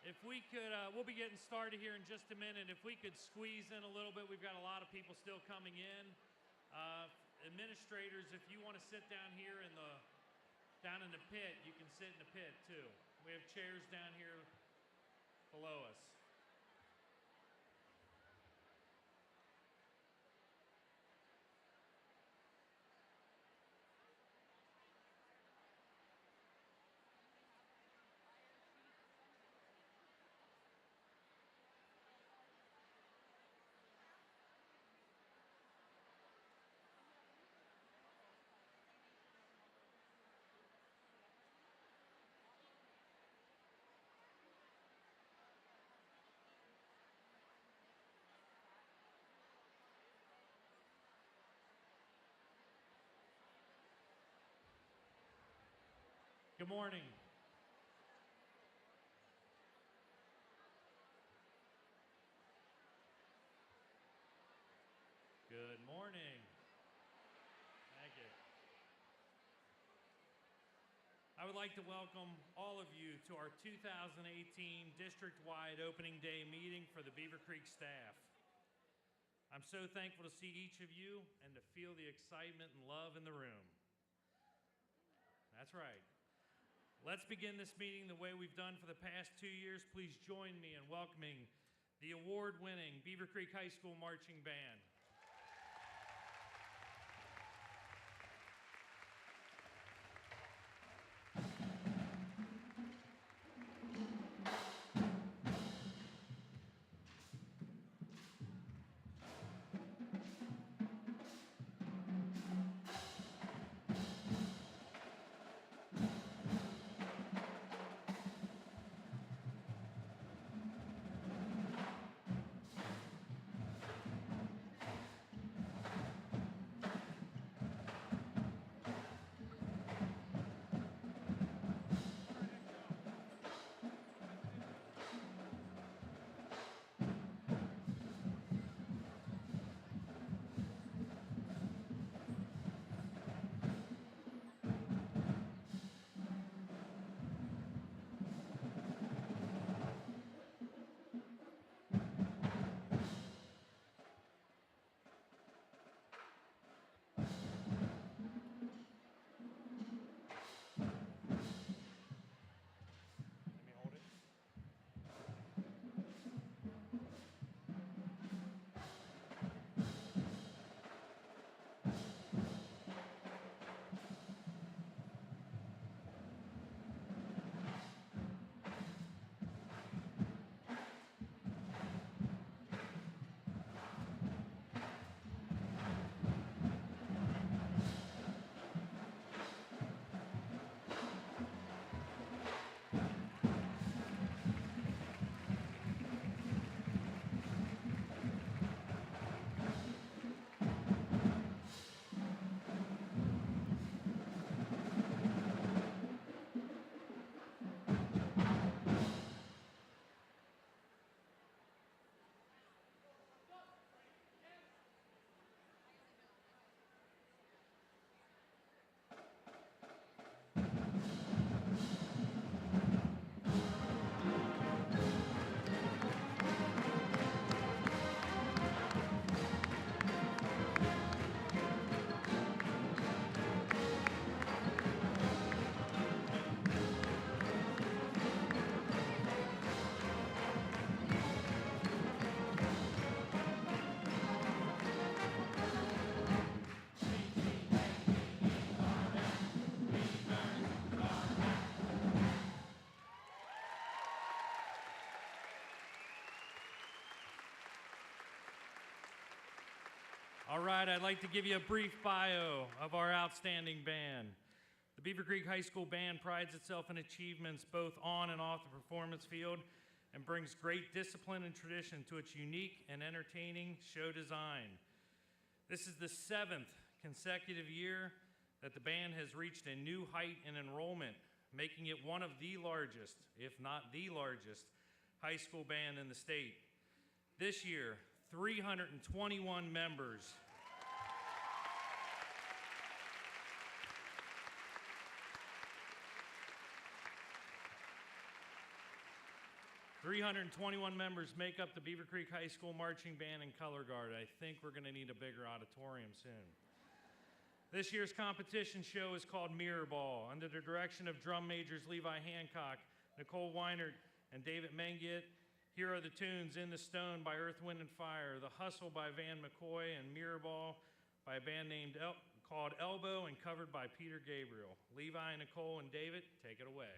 If we could, we'll be getting started here in just a minute. If we could squeeze in a little bit, we've got a lot of people still coming in. Administrators, if you want to sit down here down in the pit, you can sit in the pit too. We have chairs down here below us. Good morning. Good morning. Thank you. I would like to welcome all of you to our 2018 district-wide opening day meeting for the Beavercreek staff. I'm so thankful to see each of you and to feel the excitement and love in the room. That's right. Let's begin this meeting the way we've done for the past 2 years. Please join me in welcoming the award-winning Beavercreek High School Marching Band. All right, I'd like to give you a brief bio of our outstanding band. The Beavercreek High School Band prides itself in achievements both on and off the performance field and brings great discipline and tradition to its unique and entertaining show design. This is the 7th consecutive year that the band has reached a new height in enrollment, making it one of the largest, if not the largest, high school band in the state. This year, 321 members. 321 members make up the Beavercreek High School Marching Band and Color Guard. I think we're going to need a bigger auditorium soon. This year's competition show is called Mirror Ball, under the direction of drum majors Levi Hancock, Nicole Weinert, and David Mengiet. Here are the tunes: In the Stone by Earth, Wind, and Fire, The Hustle by Van McCoy, and Mirror Ball by a band called Elbow and covered by Peter Gabriel. Levi, Nicole, and David, take it away.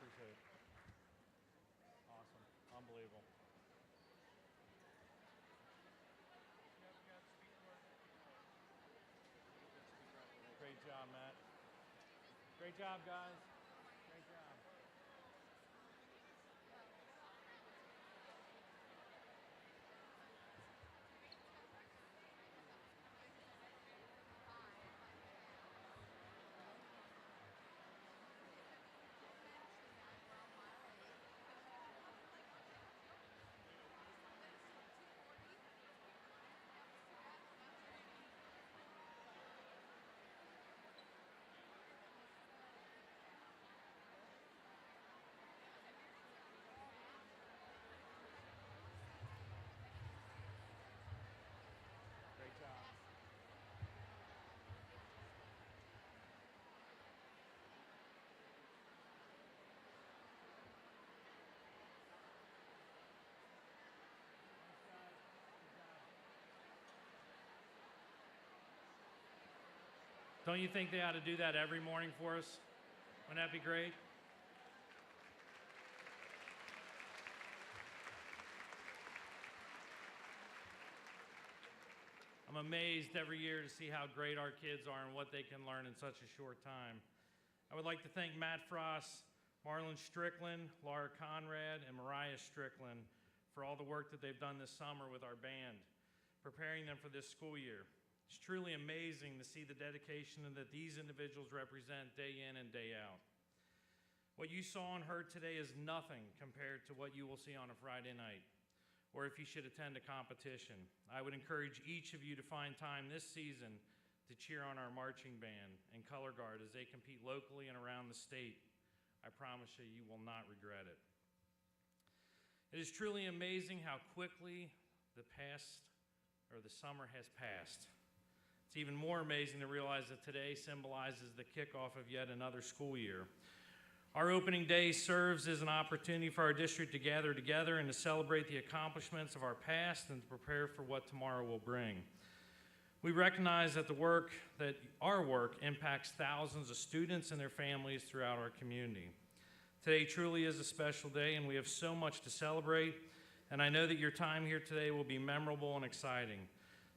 appreciate it. Awesome. Unbelievable. Great job, Matt. Great job, guys. Great job. Great job. Don't you think they ought to do that every morning for us? Wouldn't that be great? I'm amazed every year to see how great our kids are and what they can learn in such a short time. I would like to thank Matt Frost, Marlon Strickland, Laura Conrad, and Mariah Strickland for all the work that they've done this summer with our band, preparing them for this school year. It's truly amazing to see the dedication that these individuals represent day in and day out. What you saw and heard today is nothing compared to what you will see on a Friday night, or if you should attend a competition. I would encourage each of you to find time this season to cheer on our marching band and color guard as they compete locally and around the state. I promise you, you will not regret it. It is truly amazing how quickly the summer has passed. It's even more amazing to realize that today symbolizes the kickoff of yet another school year. Our opening day serves as an opportunity for our district to gather together and to celebrate the accomplishments of our past and to prepare for what tomorrow will bring. We recognize that our work impacts thousands of students and their families throughout our community. Today truly is a special day, and we have so much to celebrate, and I know that your time here today will be memorable and exciting.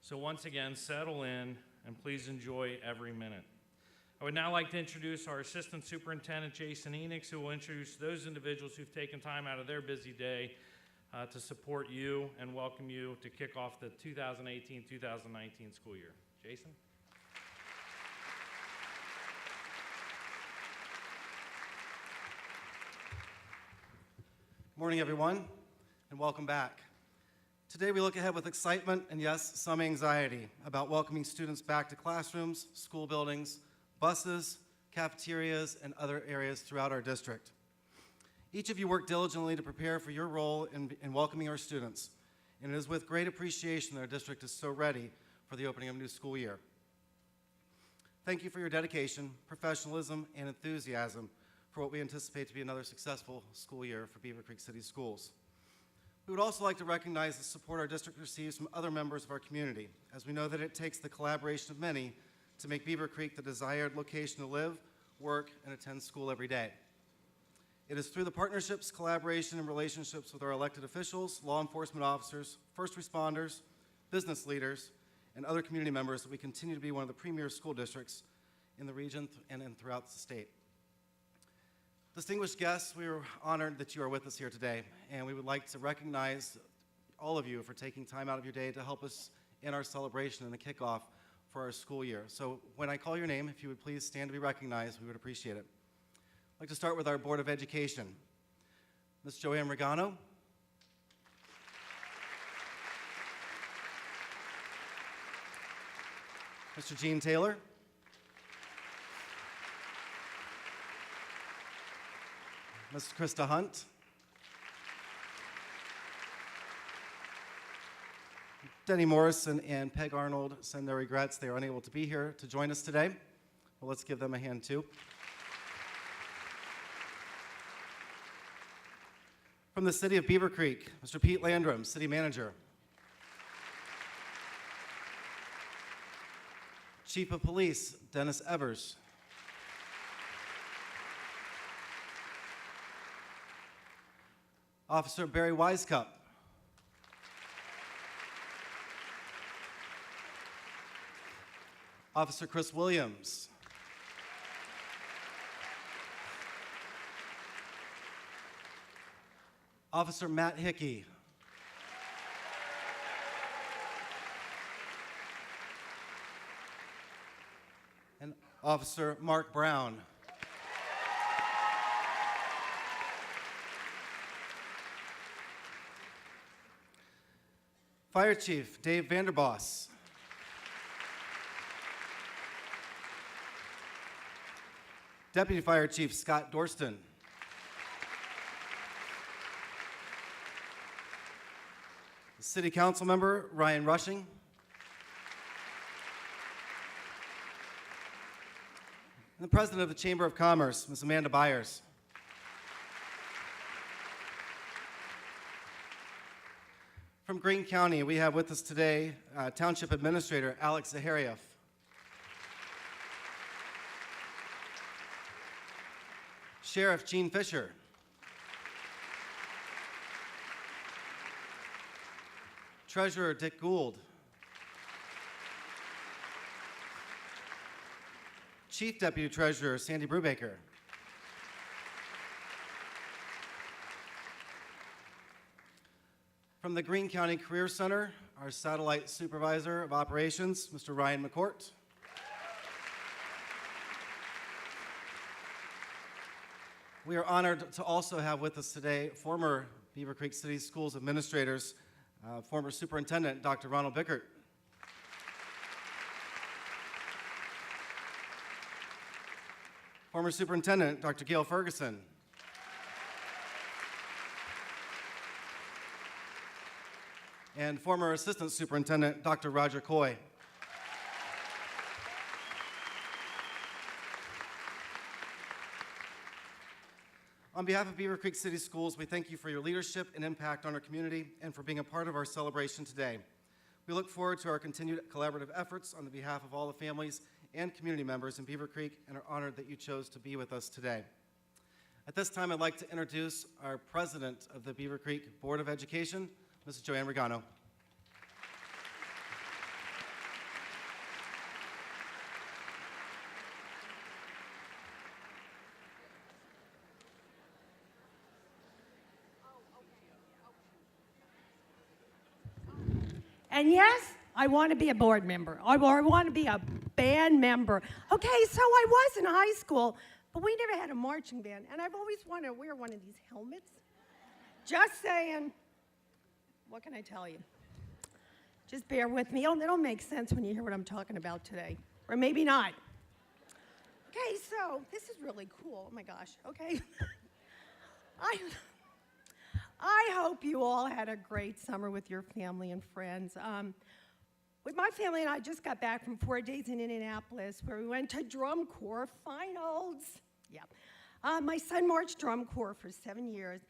So once again, settle in, and please enjoy every minute. I would now like to introduce our Assistant Superintendent, Jason Enix, who will introduce those individuals who've taken time out of their busy day to support you and welcome you to kick off the 2018-2019 school year. Jason? Good morning, everyone, and welcome back. Today we look ahead with excitement and, yes, some anxiety about welcoming students back to classrooms, school buildings, buses, cafeterias, and other areas throughout our district. Each of you worked diligently to prepare for your role in welcoming our students, and it is with great appreciation that our district is so ready for the opening of a new school year. Thank you for your dedication, professionalism, and enthusiasm for what we anticipate to be another successful school year for Beavercreek City Schools. We would also like to recognize the support our district receives from other members of our community, as we know that it takes the collaboration of many to make Beavercreek the desired location to live, work, and attend school every day. It is through the partnerships, collaboration, and relationships with our elected officials, law enforcement officers, first responders, business leaders, and other community members that we continue to be one of the premier school districts in the region and throughout the state. Distinguished guests, we are honored that you are with us here today, and we would like to recognize all of you for taking time out of your day to help us in our celebration and the kickoff for our school year. So when I call your name, if you would please stand to be recognized, we would appreciate it. I'd like to start with our Board of Education. Ms. Joanne Regano. Mr. Gene Taylor. Ms. Krista Hunt. Denny Morrison and Peg Arnold send their regrets. They are unable to be here to join us today. Well, let's give them a hand too. From the City of Beavercreek, Mr. Pete Landrum, City Manager. Chief of Police, Dennis Evers. Officer Barry Wisecup. Officer Chris Williams. Officer Matt Hickey. And Officer Mark Brown. Fire Chief Dave Vanderboss. Deputy Fire Chief Scott Dorston. City Council Member Ryan Rushing. And the President of the Chamber of Commerce, Ms. Amanda Byers. From Greene County, we have with us today Township Administrator Alex Zahariev. Sheriff Gene Fisher. Treasurer Dick Gould. Chief Deputy Treasurer Sandy Brubaker. From the Greene County Career Center, our Satellite Supervisor of Operations, Mr. Ryan McCourt. We are honored to also have with us today former Beavercreek City Schools administrators, former Superintendent Dr. Ronald Bickert. Former Superintendent Dr. Gail Ferguson. And former Assistant Superintendent Dr. Roger Coy. On behalf of Beavercreek City Schools, we thank you for your leadership and impact on our community and for being a part of our celebration today. We look forward to our continued collaborative efforts on the behalf of all the families and community members in Beavercreek and are honored that you chose to be with us today. At this time, I'd like to introduce our President of the Beavercreek Board of Education, Mrs. Joanne Regano. And yes, I want to be a board member, or I want to be a band member. Okay, so I was in high school, but we never had a marching band, and I've always wanted to wear one of these helmets. Just saying. What can I tell you? Just bear with me. It'll make sense when you hear what I'm talking about today, or maybe not. Okay, so this is really cool. Oh my gosh, okay. I hope you all had a great summer with your family and friends. With my family and I just got back from 4 days in Indianapolis where we went to drum corps finals. Yeah. My son marched drum corps for 7 years,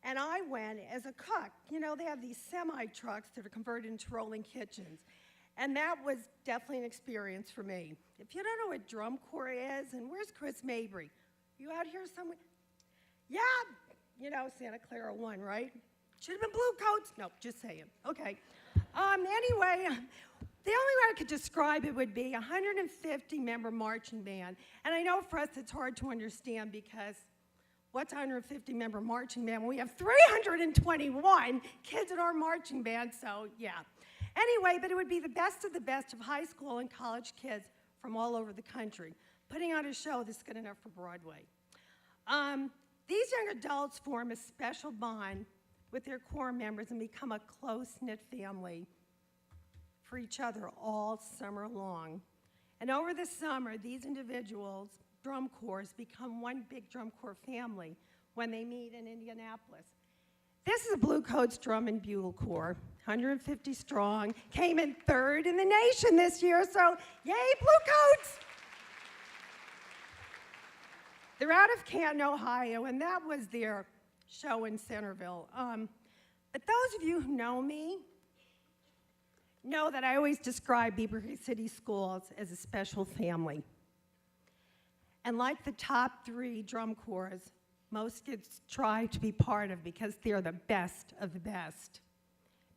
and I went as a cook. You know, they have these semi-trucks that are converted into rolling kitchens, and that was definitely an experience for me. If you don't know what drum corps is, and where's Chris Mabry? You out here somewhere? Yeah. You know, Santa Clara won, right? Should have been blue coats. No, just saying. Okay. Anyway, the only way I could describe it would be a 150-member marching band. And I know for us it's hard to understand because what's a 150-member marching band? Well, we have 321 kids in our marching band, so yeah. Anyway, but it would be the best of high school and college kids from all over the country, putting on a show that's good enough for Broadway. These young adults form a special bond with their corps members and become a close-knit family for each other all summer long. And over the summer, these individuals, drum corps, become one big drum corps family when they meet in Indianapolis. This is a Blue Coats Drum and Bugle Corps, 150 strong, came in 3rd in the nation this year, so yay, Blue Coats! They're out of Canton, Ohio, and that was their show in Centerville. But those of you who know me know that I always describe Beavercreek City Schools as a special family. And like the top 3 drum corps, most kids try to be part of because they're the best of the best.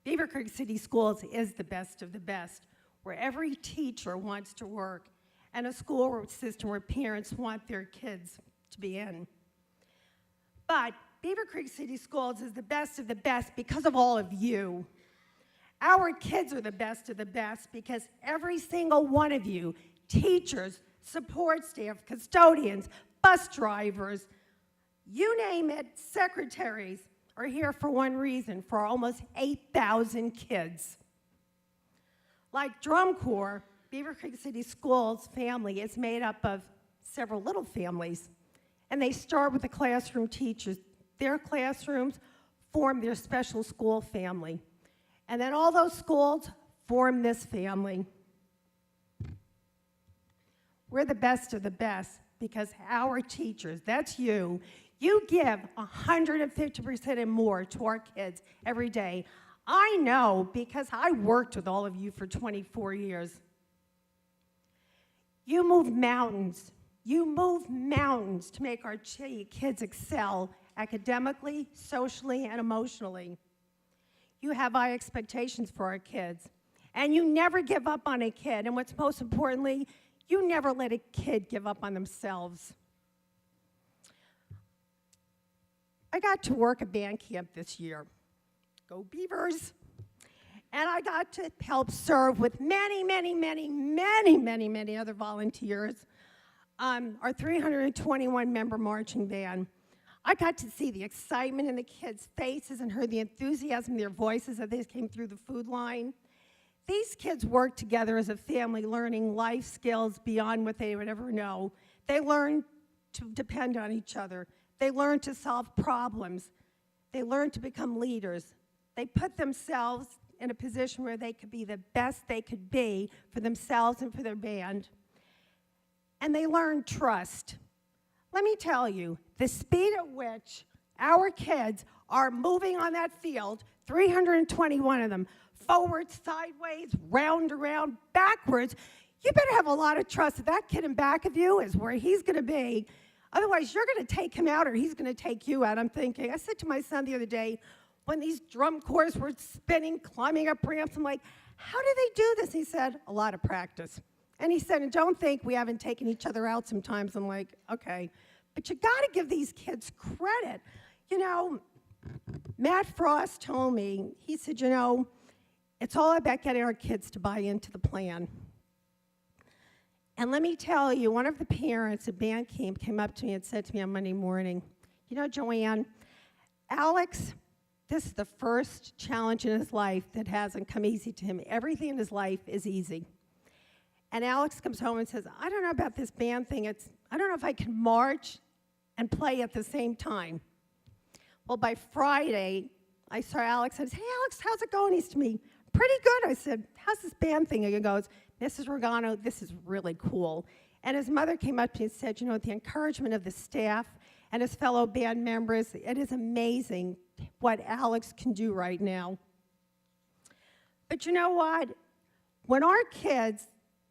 Beavercreek City Schools is the best of the best, where every teacher wants to work, and a school system where parents want their kids to be in. But Beavercreek City Schools is the best of the best because of all of you. Our kids are the best of the best because every single one of you, teachers, support staff, custodians, bus drivers, you name it, secretaries, are here for one reason, for almost 8,000 kids. Like drum corps, Beavercreek City Schools family is made up of several little families, and they start with the classroom teachers. Their classrooms form their special school family, and then all those schools form this family. We're the best of the best because our teachers, that's you, you give 150% and more to our kids every day. I know because I worked with all of you for 24 years. You move mountains. You move mountains to make our kids excel academically, socially, and emotionally. You have high expectations for our kids, and you never give up on a kid, and what's most importantly, you never let a kid give up on themselves. I got to work at band camp this year. Go Beavers! And I got to help serve with many other volunteers, our 321-member marching band. I got to see the excitement in the kids' faces and heard the enthusiasm in their voices as they came through the food line. These kids work together as a family, learning life skills beyond what they would ever know. They learn to depend on each other. They learn to solve problems. They learn to become leaders. They put themselves in a position where they could be the best they could be for themselves and for their band. And they learn trust. Let me tell you, the speed at which our kids are moving on that field, 321 of them, forward, sideways, round, around, backwards, you better have a lot of trust that that kid in back of you is where he's going to be. Otherwise, you're going to take him out or he's going to take you out. I'm thinking, I said to my son the other day, when these drum corps were spinning, climbing up ramps, I'm like, how do they do this? He said, a lot of practice. And he said, and don't think we haven't taken each other out sometimes. I'm like, okay. But you got to give these kids credit. You know, Matt Frost told me, he said, you know, it's all about getting our kids to buy into the plan. And let me tell you, one of the parents at band camp came up to me and said to me on Monday morning, you know, Joanne, Alex, this is the first challenge in his life that hasn't come easy to him. Everything in his life is easy. And Alex comes home and says, I don't know about this band thing. I don't know if I can march and play at the same time. Well, by Friday, I saw Alex. I said, hey, Alex, how's it going? He's to me, pretty good. I said, how's this band thing? And he goes, Mrs. Regano, this is really cool. And his mother came up to me and said, you know, the encouragement of the staff and his fellow band members, it is amazing what Alex can do right now. But you know what? When our kids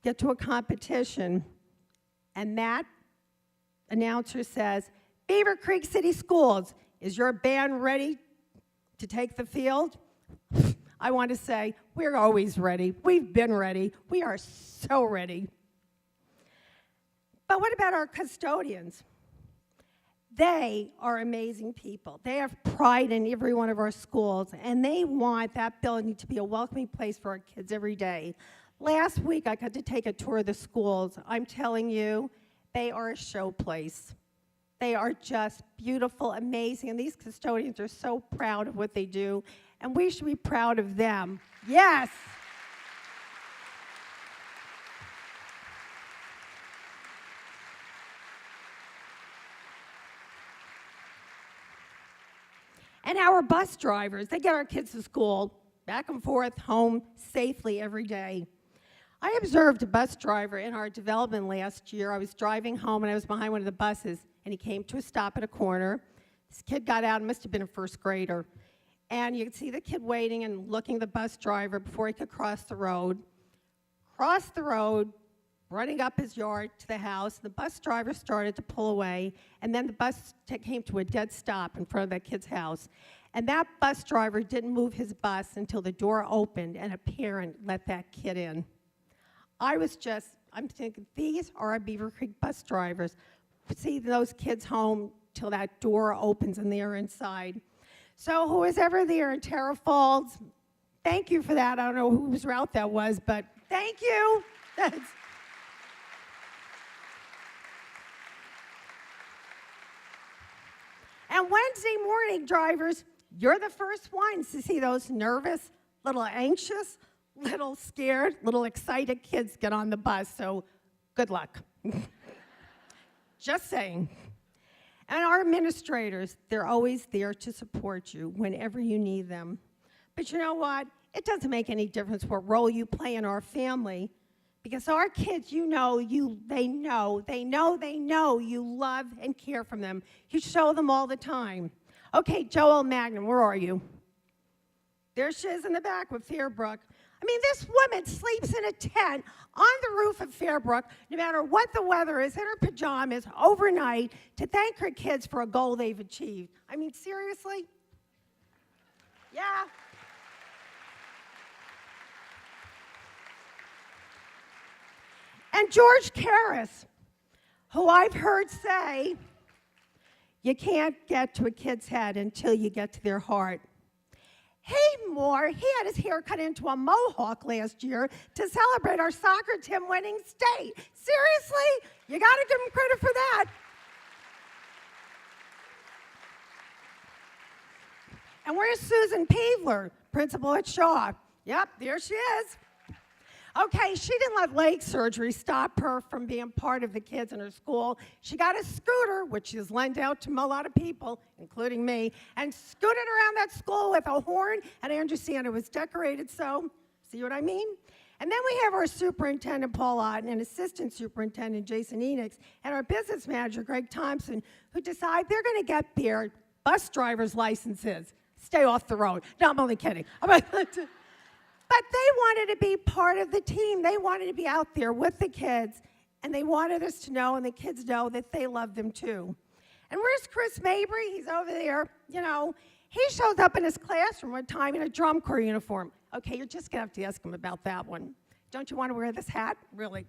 get to a competition and that announcer says, Beavercreek City Schools, is your band ready to take the field? I want to say, we're always ready. We've been ready. We are so ready. But what about our custodians? They are amazing people. They have pride in every one of our schools, and they want that building to be a welcoming place for our kids every day. Last week, I got to take a tour of the schools. I'm telling you, they are a show place. They are just beautiful, amazing, and these custodians are so proud of what they do, and we should be proud of them. Yes! And our bus drivers, they get our kids to school, back and forth, home, safely every day. I observed a bus driver in our development last year. I was driving home, and I was behind one of the buses, and he came to a stop at a corner. This kid got out, and must have been a first grader. And you could see the kid waiting and looking at the bus driver before he could cross the road. Crossed the road, running up his yard to the house. The bus driver started to pull away, and then the bus came to a dead stop in front of that kid's house. And that bus driver didn't move his bus until the door opened and a parent let that kid in. I'm thinking, these are our Beavercreek bus drivers. See those kids home till that door opens and they're inside. So who was ever there in Terra Falls, thank you for that. I don't know whose route that was, but thank you. And Wednesday morning drivers, you're the first ones to see those nervous, little anxious, little scared, little excited kids get on the bus, so good luck. Just saying. And our administrators, they're always there to support you whenever you need them. But you know what? It doesn't make any difference what role you play in our family, because our kids, they know you love and care for them. You show them all the time. Okay, Joel Magnum, where are you? There she is in the back with Fairbrook. I mean, this woman sleeps in a tent on the roof of Fairbrook, no matter what the weather is, in her pajamas, overnight, to thank her kids for a goal they've achieved. I mean, seriously? Yeah. And George Karras, who I've heard say, you can't get to a kid's head until you get to their heart. He had his hair cut into a mohawk last year to celebrate our soccer team winning state. Seriously? You got to give him credit for that. And where's Susan Peevler, principal at Shaw? Yep, there she is. Okay, she didn't let leg surgery stop her from being part of the kids in her school. She got a scooter, which she's lent out to a lot of people, including me, and scooted around that school with a horn, and I understand it was decorated, so see what I mean? And then we have our superintendent, Paul Otten, and assistant superintendent, Jason Enix, and our business manager, Greg Thompson, who decide they're going to get their bus driver's licenses. Stay off the road. No, I'm only kidding. But they wanted to be part of the team. They wanted to be out there with the kids, and they wanted us to know, and the kids know, that they love them too. And where's Chris Mabry? He's over there. He shows up in his classroom one time in a drum corps uniform. Okay, you're just going to have to ask him about that one. Don't you want to wear this hat? Really?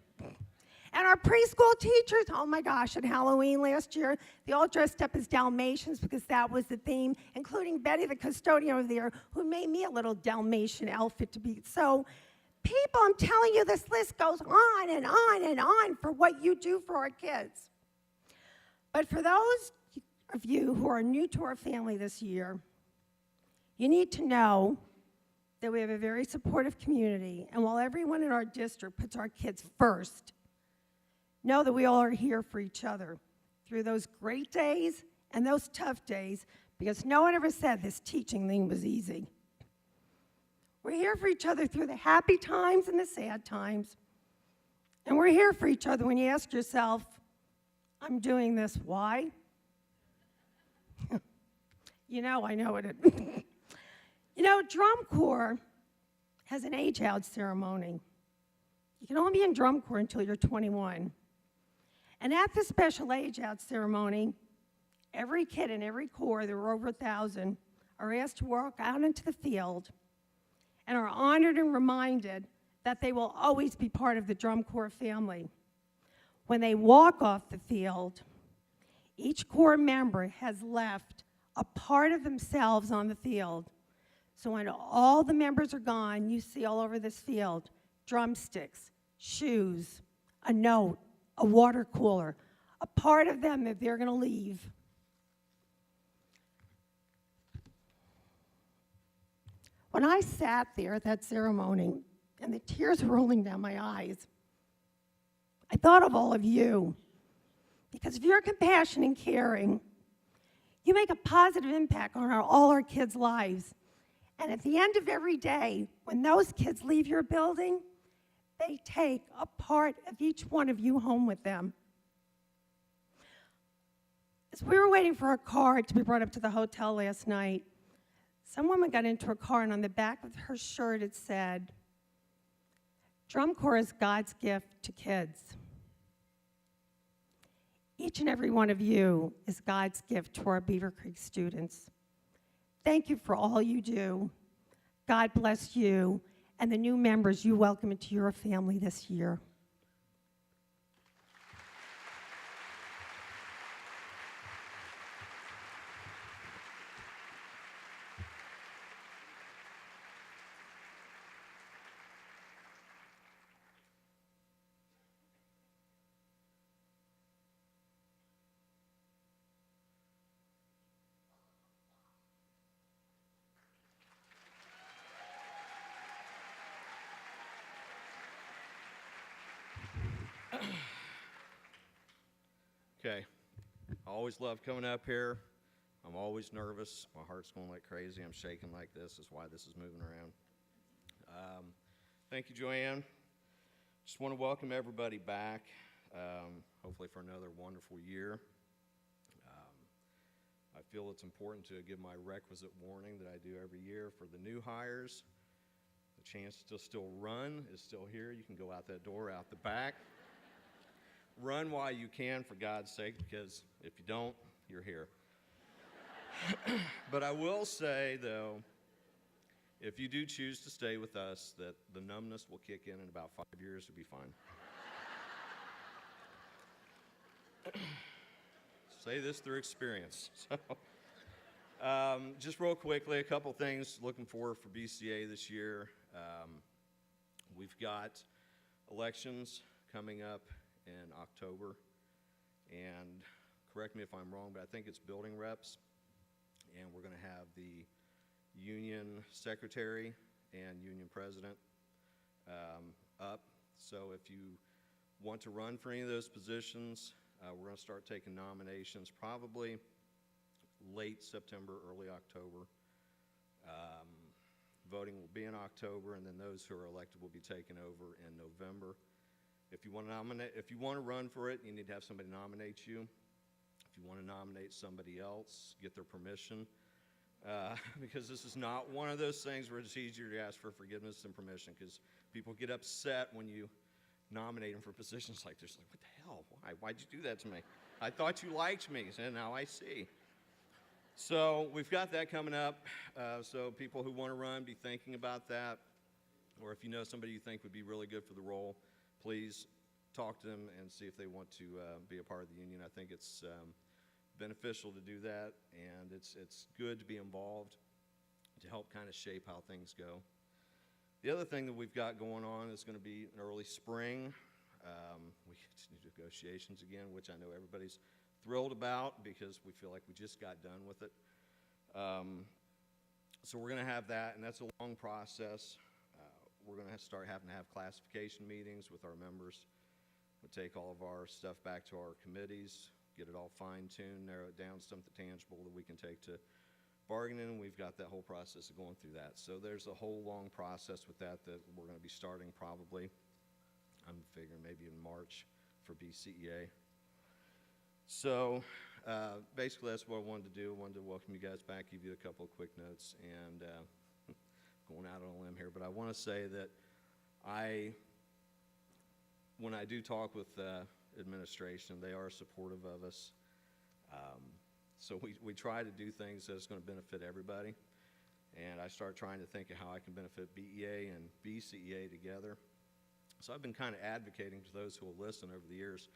And our preschool teachers, oh my gosh, at Halloween last year, they all dressed up as Dalmatians because that was the theme, including Betty, the custodian over there, who made me a little Dalmatian outfit to be. So, people, I'm telling you, this list goes on and on and on for what you do for our kids. But for those of you who are new to our family this year, you need to know that we have a very supportive community, and while everyone in our district puts our kids first, know that we all are here for each other through those great days and those tough days, because no one ever said this teaching thing was easy. We're here for each other through the happy times and the sad times. And we're here for each other when you ask yourself, I'm doing this, why? I know it. Drum corps has an age-out ceremony. You can only be in drum corps until you're 21. And at the special age-out ceremony, every kid in every corps, there were over 1,000, are asked to walk out into the field and are honored and reminded that they will always be part of the drum corps family. When they walk off the field, each corps member has left a part of themselves on the field. So when all the members are gone, you see all over this field drumsticks, shoes, a note, a water cooler, a part of them that they're going to leave. When I sat there at that ceremony and the tears were rolling down my eyes, I thought of all of you. Because if you're compassionate and caring, you make a positive impact on all our kids' lives. And at the end of every day, when those kids leave your building, they take a part of each one of you home with them. As we were waiting for our car to be brought up to the hotel last night, some woman got into her car, and on the back of her shirt it said, Drum corps is God's gift to kids. Each and every one of you is God's gift to our Beavercreek students. Thank you for all you do. God bless you and the new members you welcome into your family this year. Okay, I always love coming up here. I'm always nervous. My heart's going like crazy. I'm shaking like this. That's why this is moving around. Thank you, Joanne. Just want to welcome everybody back, hopefully for another wonderful year. I feel it's important to give my requisite warning that I do every year for the new hires. The chance to still run is still here. You can go out that door, out the back. Run while you can, for God's sake, because if you don't, you're here. But I will say, though, if you do choose to stay with us, that the numbness will kick in about 5 years. You'll be fine. Say this through experience. So, just real quickly, a couple things looking forward for BCA this year. We've got elections coming up in October, and correct me if I'm wrong, but I think it's building reps, and we're going to have the union secretary and union president up. So if you want to run for any of those positions, we're going to start taking nominations probably late September, early October. Voting will be in October, and then those who are elected will be taken over in November. If you want to run for it, you need to have somebody nominate you. If you want to nominate somebody else, get their permission, because this is not one of those things where it's easier to ask for forgiveness and permission, because people get upset when you nominate them for positions like this. Like, what the hell? Why'd you do that to me? I thought you liked me, and now I see. So we've got that coming up. So people who want to run, be thinking about that. Or if you know somebody you think would be really good for the role, please talk to them and see if they want to be a part of the union. I think it's beneficial to do that, and it's good to be involved to help kind of shape how things go. The other thing that we've got going on is going to be in early spring. We get to do negotiations again, which I know everybody's thrilled about because we feel like we just got done with it. So we're going to have that, and that's a long process. We're going to start having to have classification meetings with our members. We'll take all of our stuff back to our committees, get it all fine-tuned, narrow it down to something tangible that we can take to bargaining, and we've got that whole process of going through that. So there's a whole long process with that we're going to be starting probably, I'm figuring maybe in March for BCEA. So basically that's what I wanted to do. I wanted to welcome you guys back, give you a couple of quick notes, and going out on a limb here, but I want to say that when I do talk with administration, they are supportive of us. So we try to do things that's going to benefit everybody, and I start trying to think of how I can benefit BEA and BCEA together. So I've been kind of advocating to those who will listen over the years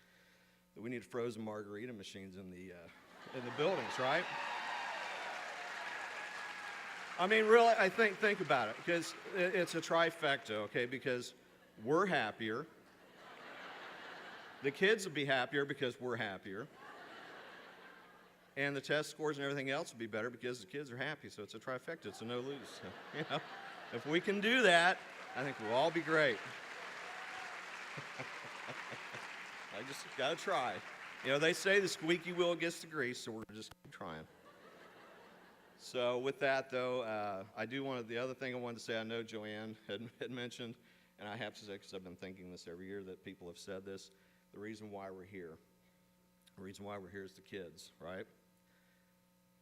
that we need frozen margarita machines in the buildings, right? I mean, really, I think about it, because it's a trifecta, okay? Because we're happier, the kids will be happier because we're happier, and the test scores and everything else will be better because the kids are happy. So it's a trifecta. It's a no-lose. So, you know, if we can do that, I think we'll all be great. I just got to try. You know, they say the squeaky wheel gets the grease, so we're just keep trying. So with that, though, the other thing I wanted to say, I know Joanne had mentioned, and I have to say, because I've been thinking this every year, that people have said this, the reason why we're here. The reason why we're here is the kids, right?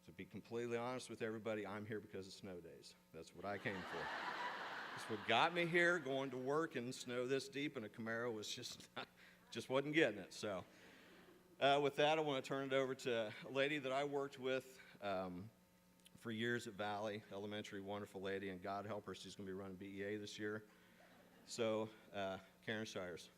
To be completely honest with everybody, I'm here because of snow days. That's what I came for. That's what got me here, going to work in snow this deep, and a Camaro was just wasn't getting it. So with that, I want to turn it over to a lady that I worked with for years at Valley Elementary, wonderful lady, and God help her, she's going to be running BEA this year. So, Karen Shires.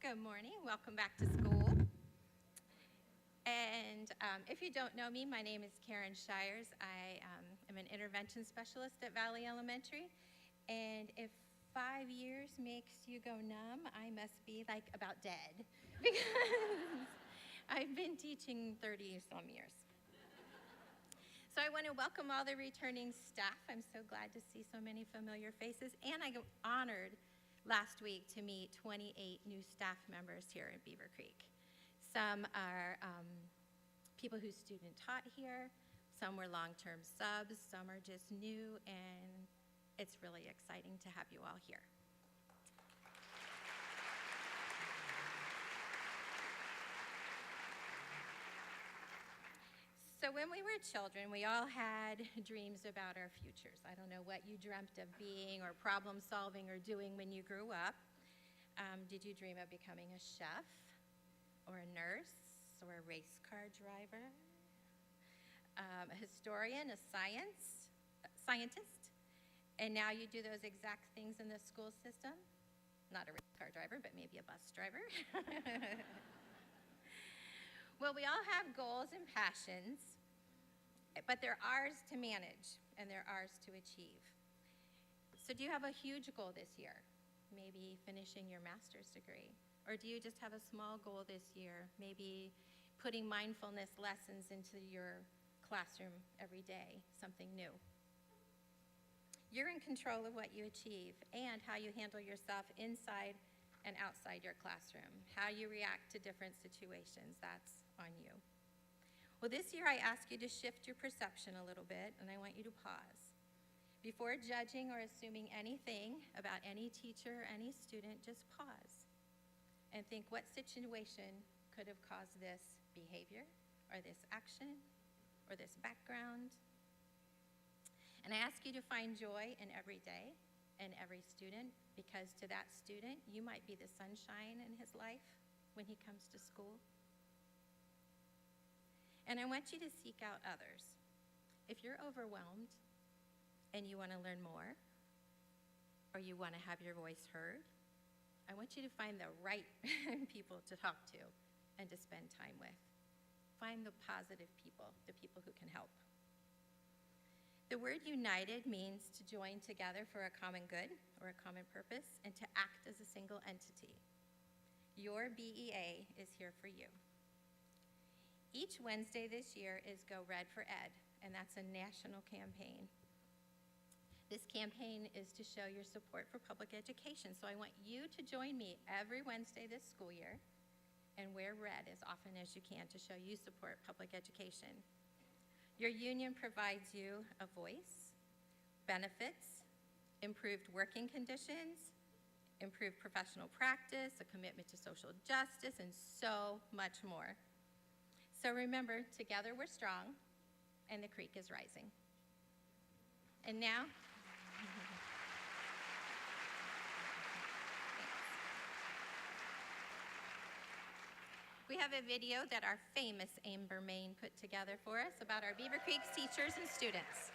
Good morning. Welcome back to school. And if you don't know me, my name is Karen Shires. I am an intervention specialist at Valley Elementary. And if 5 years makes you go numb, I must be like about dead because I've been teaching 30-some years. So I want to welcome all the returning staff. I'm so glad to see so many familiar faces. And I got honored last week to meet 28 new staff members here in Beavercreek. Some are people whose student taught here, some were long-term subs, some are just new, and it's really exciting to have you all here. So when we were children, we all had dreams about our futures. I don't know what you dreamt of being or problem solving or doing when you grew up. Did you dream of becoming a chef or a nurse or a race car driver? A historian, a scientist? And now you do those exact things in the school system? Not a race car driver, but maybe a bus driver. Well, we all have goals and passions, but they're ours to manage and they're ours to achieve. So do you have a huge goal this year? Maybe finishing your master's degree? Or do you just have a small goal this year? Maybe putting mindfulness lessons into your classroom every day, something new. You're in control of what you achieve and how you handle yourself inside and outside your classroom, how you react to different situations, that's on you. Well, this year I ask you to shift your perception a little bit, and I want you to pause. Before judging or assuming anything about any teacher or any student, just pause and think, what situation could have caused this behavior or this action or this background? And I ask you to find joy in every day and every student, because to that student, you might be the sunshine in his life when he comes to school. And I want you to seek out others. If you're overwhelmed and you want to learn more, or you want to have your voice heard, I want you to find the right people to talk to and to spend time with. Find the positive people, the people who can help. The word united means to join together for a common good or a common purpose and to act as a single entity. Your BEA is here for you. Each Wednesday this year is Go Red for Ed, and that's a national campaign. This campaign is to show your support for public education, so I want you to join me every Wednesday this school year and wear red as often as you can to show you support public education. Your union provides you a voice, benefits, improved working conditions, improved professional practice, a commitment to social justice, and so much more. So remember, together we're strong, and the creek is rising. And now, we have a video that our famous Amber Main put together for us about our Beavercreek teachers and students.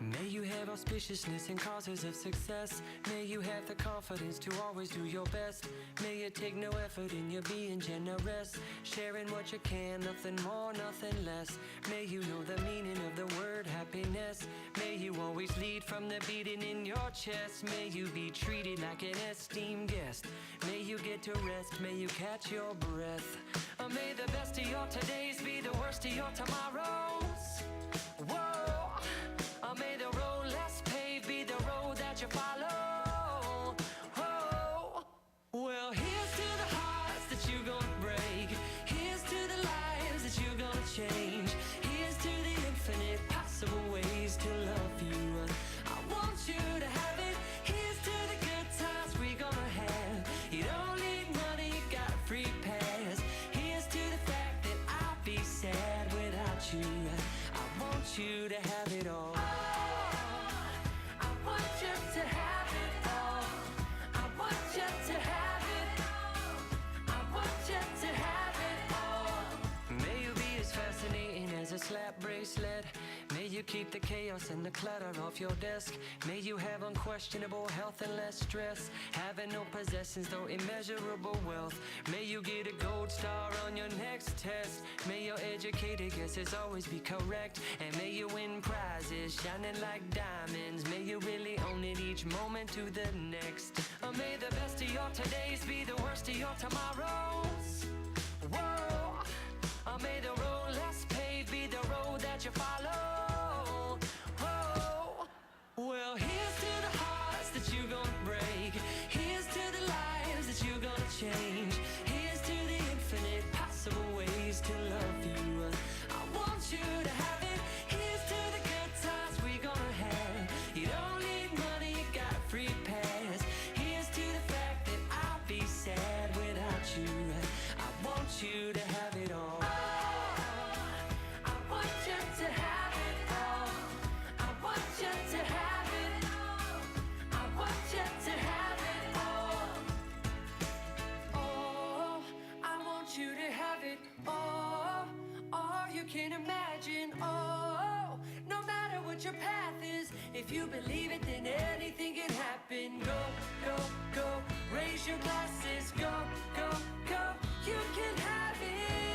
May you have auspiciousness and causes of success. May you have the confidence to always do your best. May you take no effort in your being generous, sharing what you can, nothing more, nothing less. May you know the meaning of the word happiness. May you always lead from the beating in your chest. May you be treated like an esteemed guest. May you get to rest, may you catch your breath May the best of your todays be the worst of your tomorrows. Whoa, may the road less paved be the road that you follow. Whoa, well, here's to the hearts that you're gonna break. Here's to the lives that you're gonna change. Here's to the infinite possible ways to love you. I want you to have it. Here's to the good times we're gonna have. You don't need money, you got a free pass. Here's to the fact that I'll be sad without you. I want you to have it all. I want you to have it all. I want you to have it. I want you to have it all. May you be as fascinating as a slap bracelet. May you keep the chaos and the clutter off your desk. May you have unquestionable health and less stress. Having no possessions, though immeasurable wealth. May you get a gold star on your next test. May your educator guesses always be correct. And may you win prizes shining like diamonds. May you really own it each moment to the next. May the best of your todays be the worst of your tomorrows. Whoa, may the road less paved be the road that you follow. Whoa, well, here's to the hearts that you're gonna break. Here's to the lives that you're gonna change. Here's to the infinite possible ways to love you. I want you to have it. Here's to the good times we're gonna have. You don't need money, you got a free pass. Here's to the fact that I'll be sad without you. I want you to have it all. I want you to have it all. I want you to have it. I want you to have it all. Oh, I want you to have it all you can imagine. Oh, no matter what your path is, if you believe it, then anything can happen. Go, go, go, raise your glasses. Go, go, go, you can have it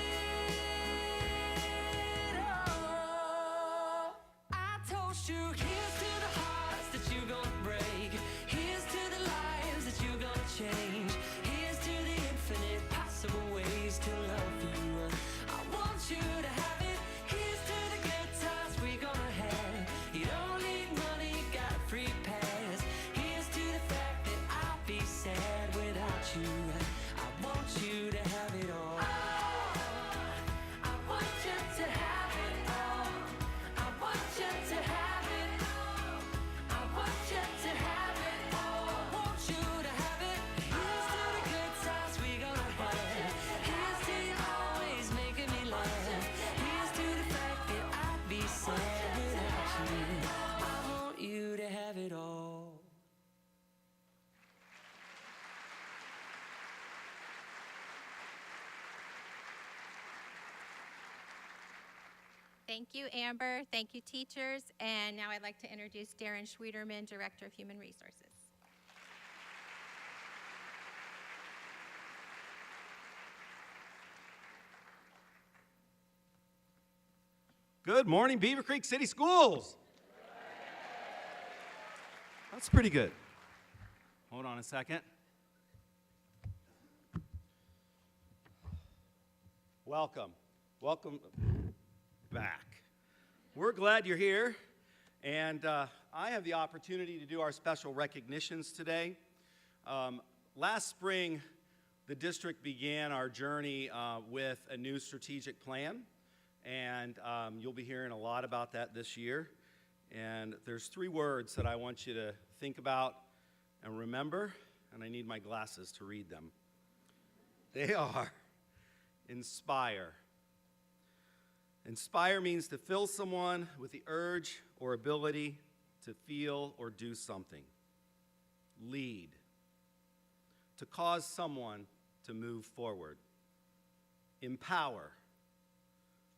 all. I toast you. Here's to the hearts that you're gonna break. Here's to the lives that you're gonna change. Here's to the infinite possible ways to love you. I want you to have it. Here's to the good times we're gonna have. You don't need money, you got a free pass. Here's to the fact that I'll be sad without you. I want you to have it all. I want you to have it all. I want you to have it. I want you to have it all. I want you to have it. Here's to the good times we're gonna have. Here's to you always making me laugh. Here's to the fact that I'd be sad without you. I want you to have it all. Thank you, Amber. Thank you, teachers. And now I'd like to introduce Darren Schwederman, Director of Human Resources. Good morning, Beavercreek City Schools. That's pretty good. Hold on a second. Welcome. Welcome back. We're glad you're here, and I have the opportunity to do our special recognitions today. Last spring, the district began our journey with a new strategic plan, and you'll be hearing a lot about that this year. And there's 3 words that I want you to think about and remember, and I need my glasses to read them. They are inspire. Inspire means to fill someone with the urge or ability to feel or do something. Lead. To cause someone to move forward. Empower.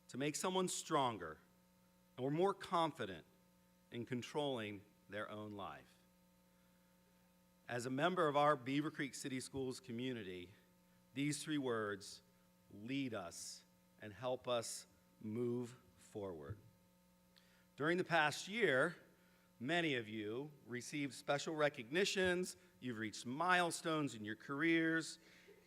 To make someone stronger or more confident in controlling their own life. As a member of our Beavercreek City Schools community, these 3 words lead us and help us move forward. During the past year, many of you received special recognitions, you've reached milestones in your careers,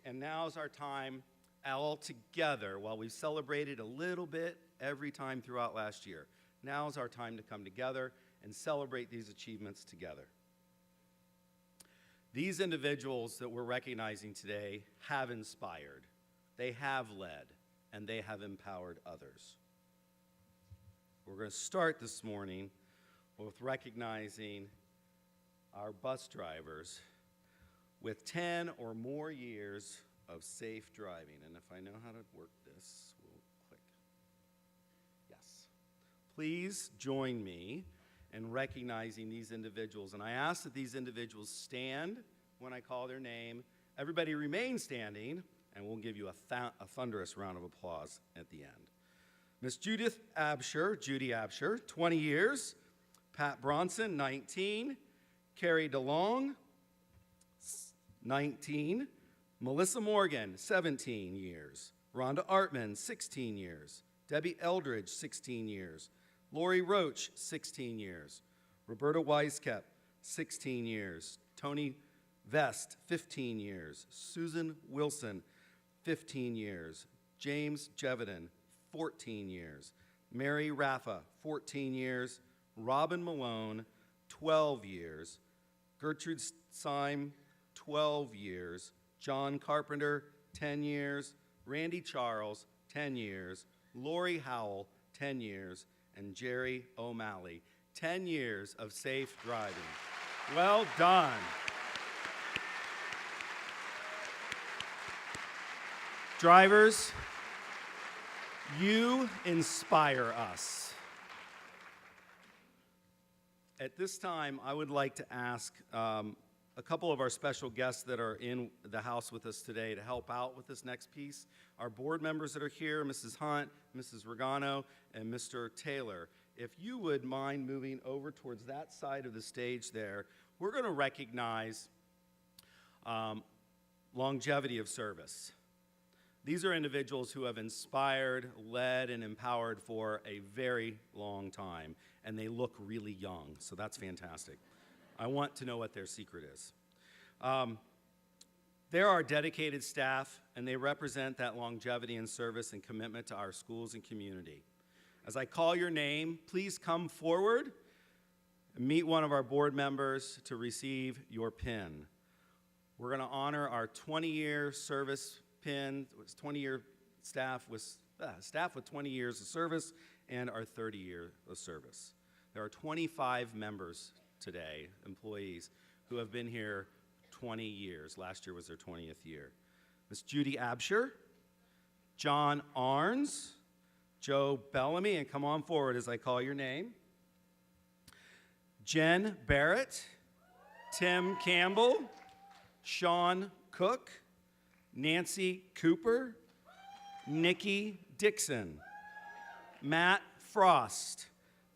and now's our time all together while we celebrated a little bit every time throughout last year. Now is our time to come together and celebrate these achievements together. These individuals that we're recognizing today have inspired, they have led, and they have empowered others. We're going to start this morning with recognizing our bus drivers with 10 or more years of safe driving. And if I know how to work this, we'll click. Yes. Please join me in recognizing these individuals. And I ask that these individuals stand when I call their name. Everybody remain standing, and we'll give you a thunderous round of applause at the end. Miss Judy Absher, 20 years. Pat Bronson, 19. Carrie DeLong, 19. Melissa Morgan, 17 years. Rhonda Artman, 16 years. Debbie Eldridge, 16 years. Lori Roach, 16 years. Roberta Weiskep, 16 years. Tony Vest, 15 years. Susan Wilson, 15 years. James Jevedon, 14 years. Mary Raffa, 14 years. Robin Malone, 12 years. Gertrude Syme, 12 years. John Carpenter, 10 years. Randy Charles, 10 years. Lori Howell, 10 years. And Jerry O'Malley, 10 years of safe driving. Well done. Drivers, you inspire us. At this time, I would like to ask a couple of our special guests that are in the house with us today to help out with this next piece. Our board members that are here, Mrs. Hunt, Mrs. Regano, and Mr. Taylor. If you would mind moving over towards that side of the stage there, we're going to recognize longevity of service. These are individuals who have inspired, led, and empowered for a very long time, and they look really young, so that's fantastic. I want to know what their secret is. They're our dedicated staff, and they represent that longevity and service and commitment to our schools and community. As I call your name, please come forward and meet one of our board members to receive your pin. We're going to honor our 20-year service pin, 20-year staff with 20 years of service, and our 30 years of service. There are 25 members today, employees, who have been here 20 years. Last year was their 20th year. Miss Judy Absher, John Arns, Joe Bellamy, and come on forward as I call your name. Jen Barrett, Tim Campbell, Sean Cook, Nancy Cooper, Nikki Dixon, Matt Frost,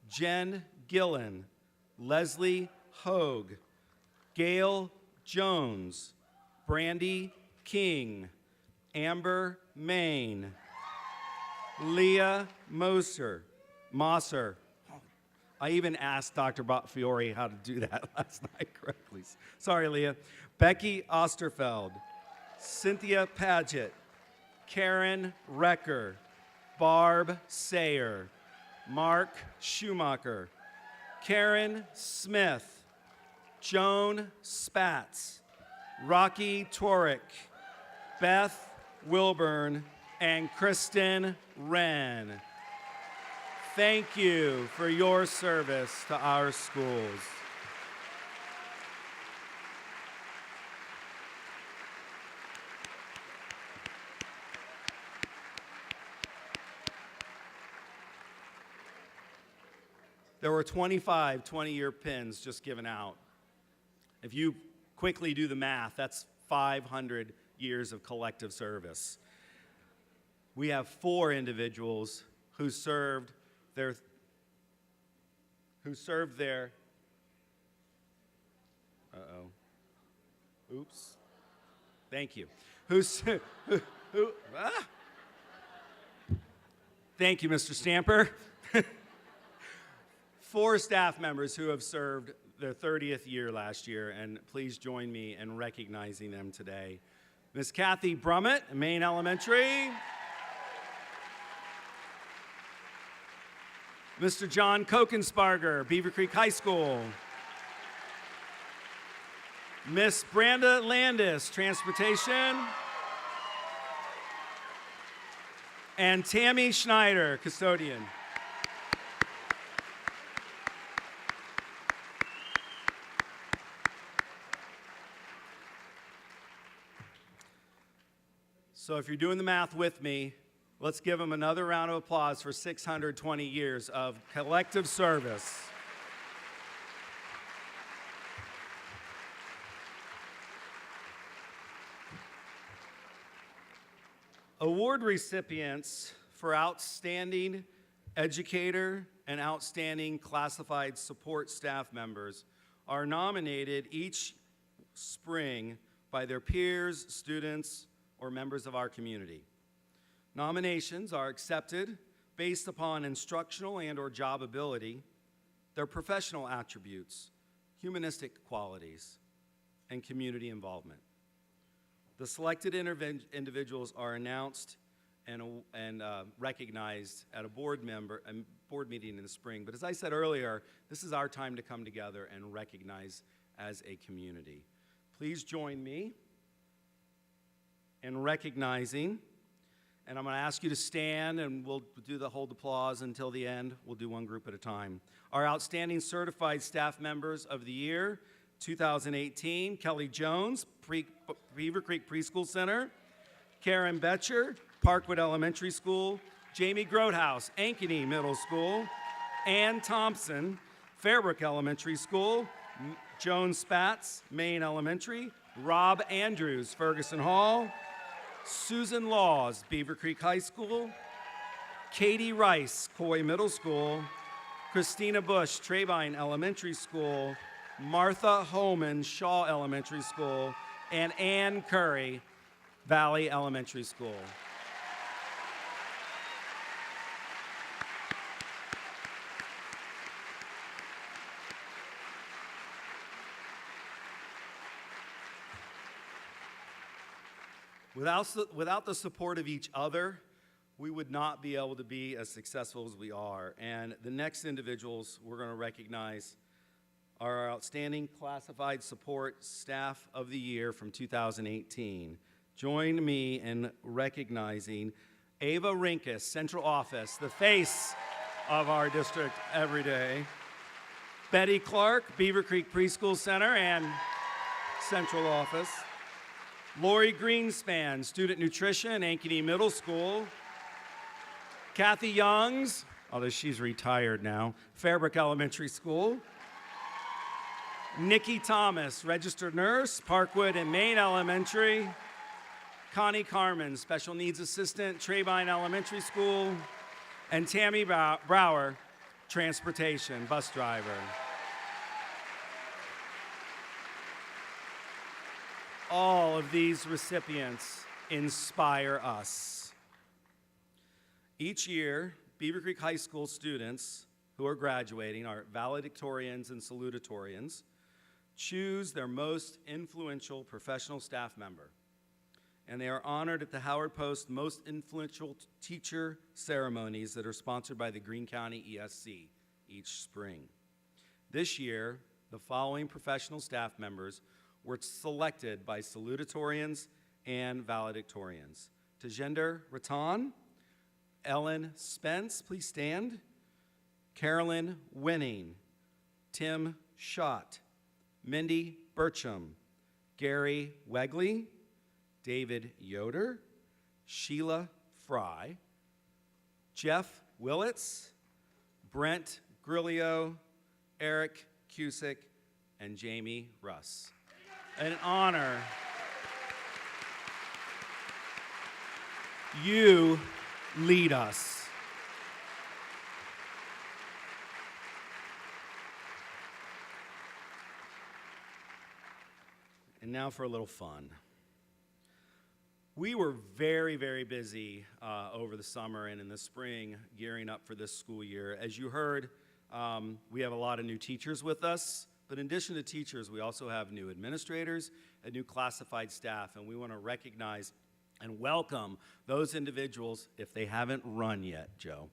Jen Gillen, Leslie Hogue, Gail Jones, Brandy King, Amber Main, Leah Mosser. I even asked Dr. Fiore how to do that last night correctly. Sorry, Leah. Becky Osterfeld, Cynthia Paget, Karen Recker, Barb Sayer, Mark Schumacher, Karen Smith, Joan Spatz, Rocky Torek, Beth Wilburn, and Kristen Wren. Thank you for your service to our schools. There were 25 20-year pins just given out. If you quickly do the math, that's 500 years of collective service. We have 4 individuals who served their oops. Thank you. Thank you, Mr. Stamper. 4 staff members who have served their 30th year last year, and please join me in recognizing them today. Miss Kathy Brummett, Maine Elementary. Mr. John Kokensparger, Beavercreek High School. Miss Branda Landis, Transportation. And Tammy Schneider, Custodian. So if you're doing the math with me, let's give them another round of applause for 620 years of collective service. Award recipients for outstanding educator and outstanding classified support staff members are nominated each spring by their peers, students, or members of our community. Nominations are accepted based upon instructional and/or job ability, their professional attributes, humanistic qualities, and community involvement. The selected individuals are announced and recognized at a board meeting in the spring. But as I said earlier, this is our time to come together and recognize as a community. Please join me in recognizing, and I'm going to ask you to stand, and we'll hold applause until the end. We'll do one group at a time. Our outstanding certified staff members of the year, 2018, Kelly Jones, Beavercreek Preschool Center, Karen Betcher, Parkwood Elementary School, Jamie Grotehouse, Ankeny Middle School, Ann Thompson, Fairbrook Elementary School, Joan Spatz, Maine Elementary, Rob Andrews, Ferguson Hall, Susan Laws, Beavercreek High School, Katie Rice, Coy Middle School, Christina Bush, Trabine Elementary School, Martha Holman, Shaw Elementary School, and Ann Curry, Valley Elementary School. Without the support of each other, we would not be able to be as successful as we are. And the next individuals we're going to recognize are our outstanding classified support staff of the year from 2018. Join me in recognizing Ava Rinkus, Central Office, the face of our district every day. Betty Clark, Beavercreek Preschool Center and Central Office. Lori Greenspan, Student Nutrition, Ankeny Middle School. Kathy Youngs, although she's retired now, Fairbrook Elementary School. Nikki Thomas, Registered Nurse, Parkwood and Maine Elementary. Connie Carmen, Special Needs Assistant, Trabine Elementary School. And Tammy Brower, Transportation, Bus Driver. All of these recipients inspire us. Each year, Beavercreek High School students who are graduating, our valedictorians and salutatorians, choose their most influential professional staff member. And they are honored at the Howard Post Most Influential Teacher Ceremonies that are sponsored by the Greene County ESC each spring. This year, the following professional staff members were selected by salutatorians and valedictorians. Tajender Ratan, Ellen Spence, please stand. Carolyn Winning, Tim Schott, Mindy Burcham, Gary Wegley, David Yoder, Sheila Fry, Jeff Willits, Brent Grillo, Eric Cusick, and Jamie Russ. An honor. You lead us. And now for a little fun. We were very, very busy over the summer and in the spring gearing up for this school year. As you heard, we have a lot of new teachers with us But in addition to teachers, we also have new administrators and new classified staff, and we want to recognize and welcome those individuals, if they haven't run yet, Joe.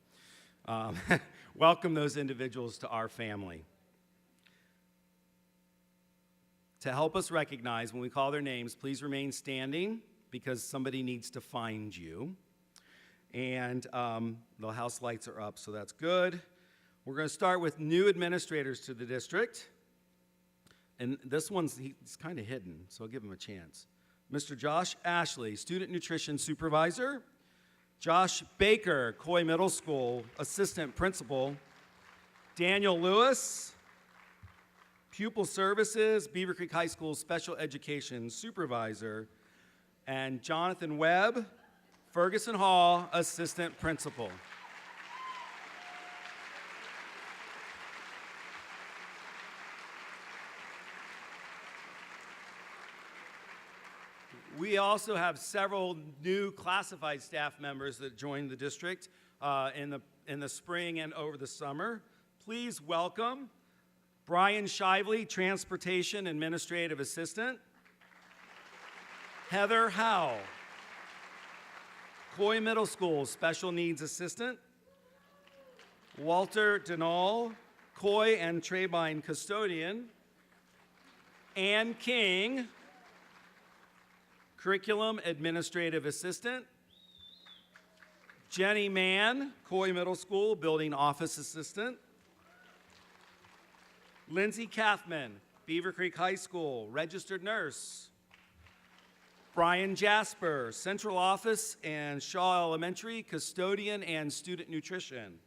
Welcome those individuals to our family. To help us recognize when we call their names, please remain standing because somebody needs to find you. And the house lights are up, so that's good. We're going to start with new administrators to the district. And this one's he's kind of hidden, so I'll give him a chance. Mr. Josh Ashley, Student Nutrition Supervisor. Josh Baker, Coy Middle School Assistant Principal. Daniel Lewis, Pupil Services, Beavercreek High School Special Education Supervisor. And Jonathan Webb, Ferguson Hall Assistant Principal. We also have several new classified staff members that joined the district in the spring and over the summer. Please welcome Brian Shively, Transportation Administrative Assistant. Heather Howell, Coy Middle School Special Needs Assistant. Walter Denal, Coy and Trebine Custodian. Ann King, Curriculum Administrative Assistant. Jenny Mann, Coy Middle School Building Office Assistant. Lindsay Kathman, Beavercreek High School Registered Nurse. Brian Jasper, Central Office and Shaw Elementary Custodian and Student Nutrition.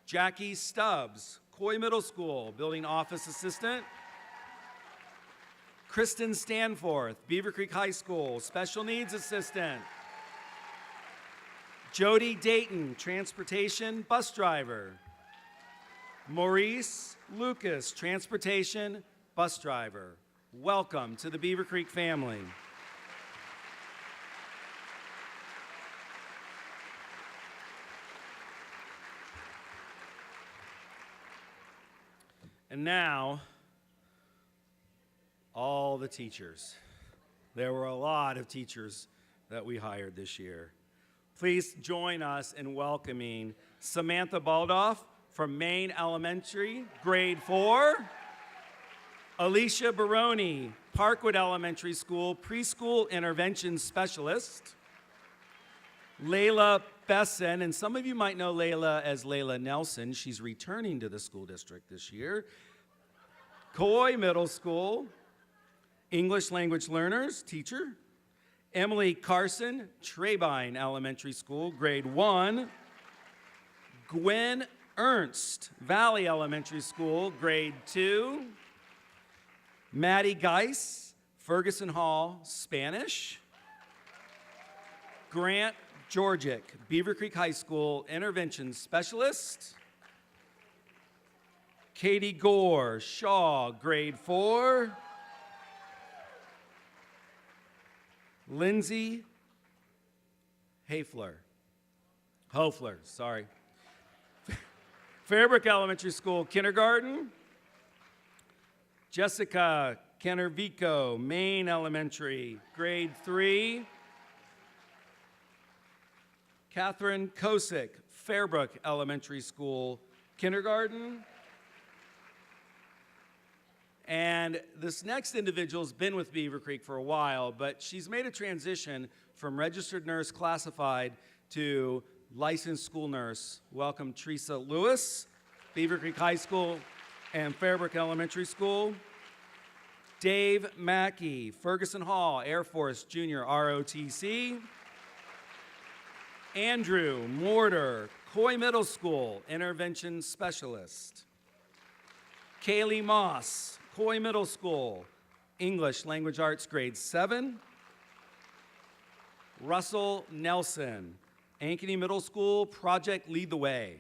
Jackie Stubbs, Coy Middle School Building Office Assistant. Kristen Stanforth, Beavercreek High School, Special Needs Assistant. Jody Dayton, Transportation Bus Driver. Maurice Lucas, Transportation Bus Driver. Welcome to the Beavercreek family. And now, all the teachers. There were a lot of teachers that we hired this year. Please join us in welcoming Samantha Baldoff from Maine Elementary, grade 4. Alicia Baroni, Parkwood Elementary School, preschool intervention specialist. Layla Besson, and some of you might know Layla as Layla Nelson. She's returning to the school district this year. Coy Middle School, English language learners, teacher. Emily Carson, Trebine Elementary School, grade 1. Gwen Ernst, Valley Elementary School, grade 2. Maddie Geis, Ferguson Hall, Spanish. Grant Georgic, Beavercreek High School, intervention specialist. Katie Gore, Shaw, grade 4. Lindsay Hofler, sorry. Fairbrook Elementary School, kindergarten. Jessica Canervico, Maine Elementary, grade 3. Catherine Kosick, Fairbrook Elementary School, kindergarten. And this next individual's been with Beavercreek for a while, but she's made a transition from registered nurse classified to licensed school nurse. Welcome, Teresa Lewis, Beavercreek High School and Fairbrook Elementary School. Dave Mackey, Ferguson Hall, Air Force Junior ROTC. Andrew Mortar, Coy Middle School, intervention specialist. Kaylee Moss, Coy Middle School, English Language Arts, grade 7. Russell Nelson, Ankeny Middle School, Project Lead the Way.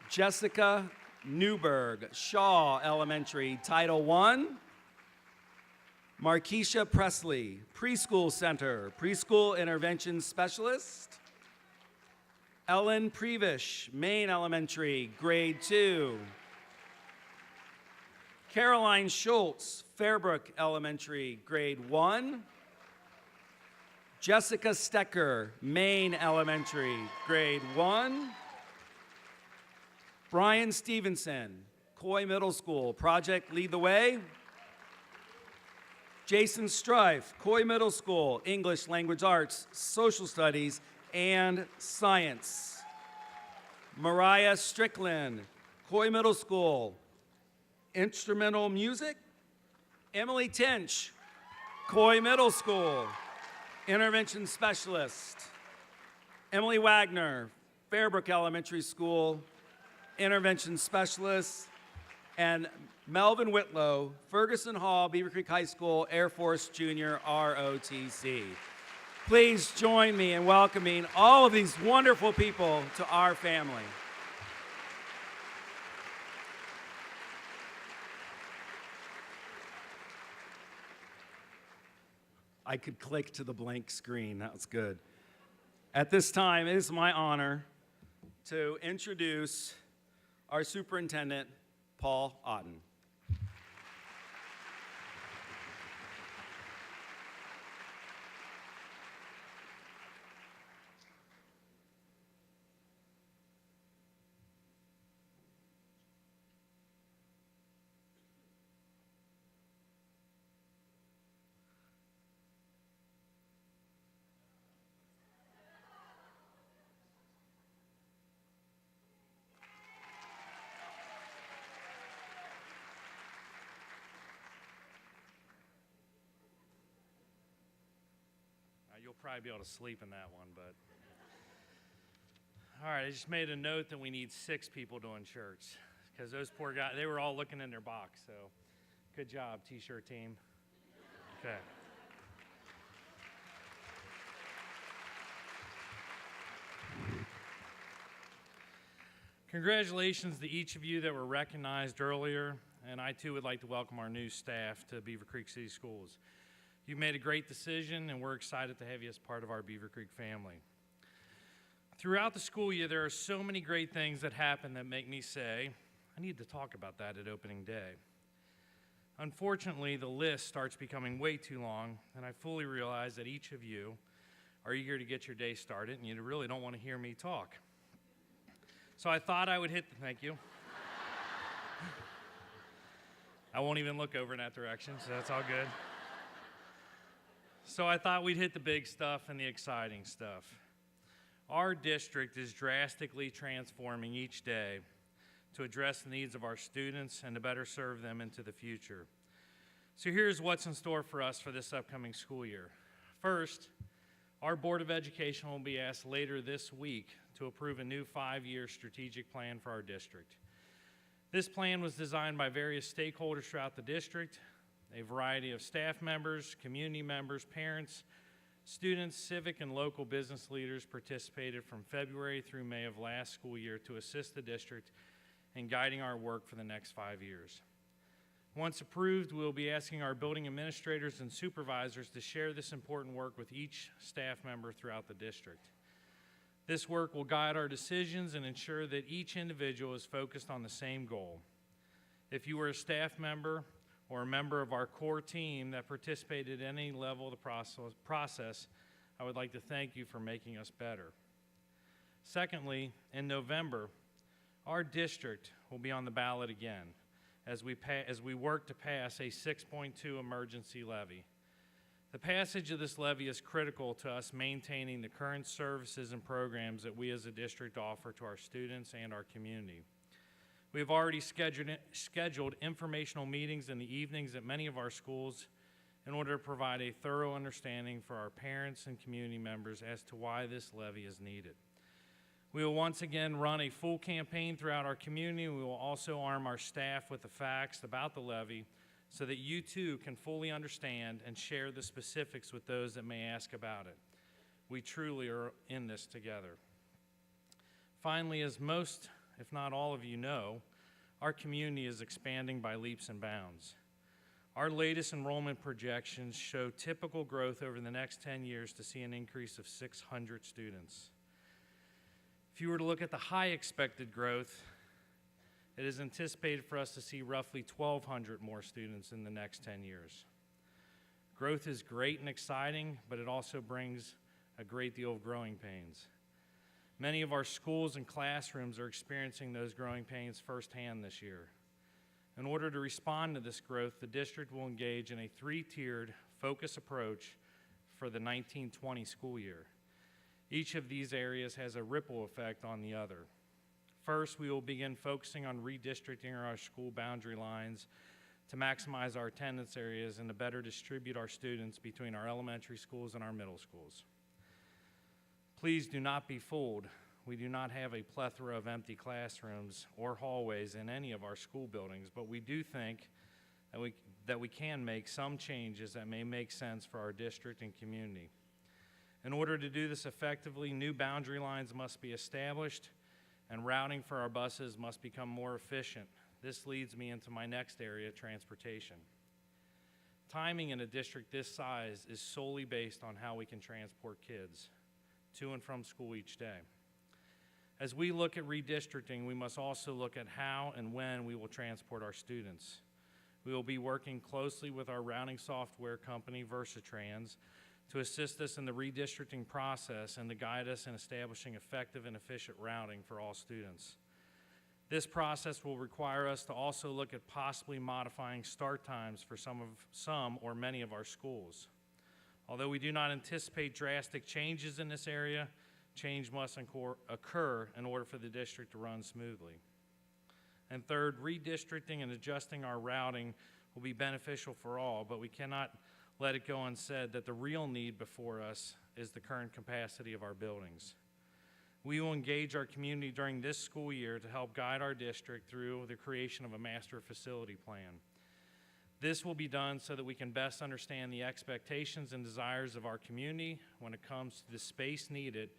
Jessica Newberg, Shaw Elementary, Title I. Markeisha Presley, Preschool Center, Preschool Intervention Specialist. Ellen Prevish, Maine Elementary, grade 2. Caroline Schultz, Fairbrook Elementary, grade 1. Jessica Stecker, Maine Elementary, grade 1. Brian Stevenson, Coy Middle School, Project Lead the Way. Jason Strife, Coy Middle School, English Language Arts, Social Studies, and Science. Mariah Strickland, Coy Middle School, Instrumental Music. Emily Tinch, Coy Middle School, Intervention Specialist. Emily Wagner, Fairbrook Elementary School, Intervention Specialist. And Melvin Whitlow, Ferguson Hall, Beavercreek High School, Air Force Junior ROTC. Please join me in welcoming all of these wonderful people to our family. I could click to the blank screen. That was good. At this time, it is my honor to introduce our superintendent, Paul Otten. You'll probably be able to sleep in that one, but. All right, I just made a note that we need 6 people doing shirts because those poor guys, they were all looking in their box, so good job, t-shirt team. Okay. Congratulations to each of you that were recognized earlier, and I too would like to welcome our new staff to Beavercreek City Schools. You've made a great decision, and we're excited to have you as part of our Beavercreek family. Throughout the school year, there are so many great things that happen that make me say, I need to talk about that at opening day. Unfortunately, the list starts becoming way too long, and I fully realize that each of you are eager to get your day started, and you really don't want to hear me talk. So I thought I would thank you. I won't even look over in that direction, so that's all good. So I thought we'd hit the big stuff and the exciting stuff. Our district is drastically transforming each day to address the needs of our students and to better serve them into the future. So here's what's in store for us for this upcoming school year. First, our Board of Education will be asked later this week to approve a new 5-year strategic plan for our district. This plan was designed by various stakeholders throughout the district. A variety of staff members, community members, parents, students, civic and local business leaders participated from February through May of last school year to assist the district in guiding our work for the next 5 years. Once approved, we'll be asking our building administrators and supervisors to share this important work with each staff member throughout the district. This work will guide our decisions and ensure that each individual is focused on the same goal. If you were a staff member or a member of our core team that participated at any level of the process, I would like to thank you for making us better. Secondly, in November, our district will be on the ballot again as we work to pass a 6.2 emergency levy. The passage of this levy is critical to us maintaining the current services and programs that we as a district offer to our students and our community. We have already scheduled informational meetings in the evenings at many of our schools in order to provide a thorough understanding for our parents and community members as to why this levy is needed. We will once again run a full campaign throughout our community. We will also arm our staff with the facts about the levy so that you too can fully understand and share the specifics with those that may ask about it. We truly are in this together. Finally, as most, if not all of you know, our community is expanding by leaps and bounds. Our latest enrollment projections show typical growth over the next 10 years to see an increase of 600 students. If you were to look at the high expected growth, It is anticipated for us to see roughly 1,200 more students in the next 10 years. Growth is great and exciting, but it also brings a great deal of growing pains. Many of our schools and classrooms are experiencing those growing pains firsthand this year. In order to respond to this growth, the district will engage in a 3-tiered focus approach for the 1920 school year. Each of these areas has a ripple effect on the other. First, we will begin focusing on redistricting our school boundary lines to maximize our attendance areas and to better distribute our students between our elementary schools and our middle schools. Please do not be fooled. We do not have a plethora of empty classrooms or hallways in any of our school buildings, but we do think that we can make some changes that may make sense for our district and community. In order to do this effectively, new boundary lines must be established and routing for our buses must become more efficient. This leads me into my next area, transportation. Timing in a district this size is solely based on how we can transport kids to and from school each day. As we look at redistricting, we must also look at how and when we will transport our students. We will be working closely with our routing software company, Versatrans, to assist us in the redistricting process and to guide us in establishing effective and efficient routing for all students. This process will require us to also look at possibly modifying start times for some or many of our schools. Although we do not anticipate drastic changes in this area, change must occur in order for the district to run smoothly. And third, redistricting and adjusting our routing will be beneficial for all, but we cannot let it go unsaid that the real need before us is the current capacity of our buildings. We will engage our community during this school year to help guide our district through the creation of a master facility plan. This will be done so that we can best understand the expectations and desires of our community when it comes to the space needed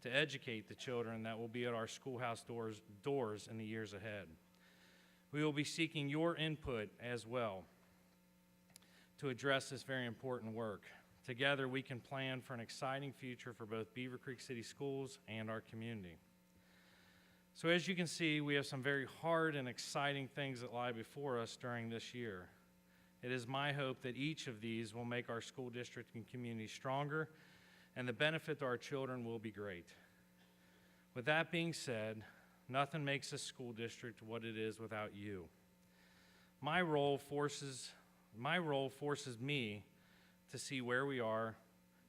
to educate the children that will be at our schoolhouse doors in the years ahead. We will be seeking your input as well to address this very important work. Together, we can plan for an exciting future for both Beavercreek City Schools and our community. So as you can see, we have some very hard and exciting things that lie before us during this year. It is my hope that each of these will make our school district and community stronger, and the benefit to our children will be great. With that being said, nothing makes this school district what it is without you. My role forces me to see where we are,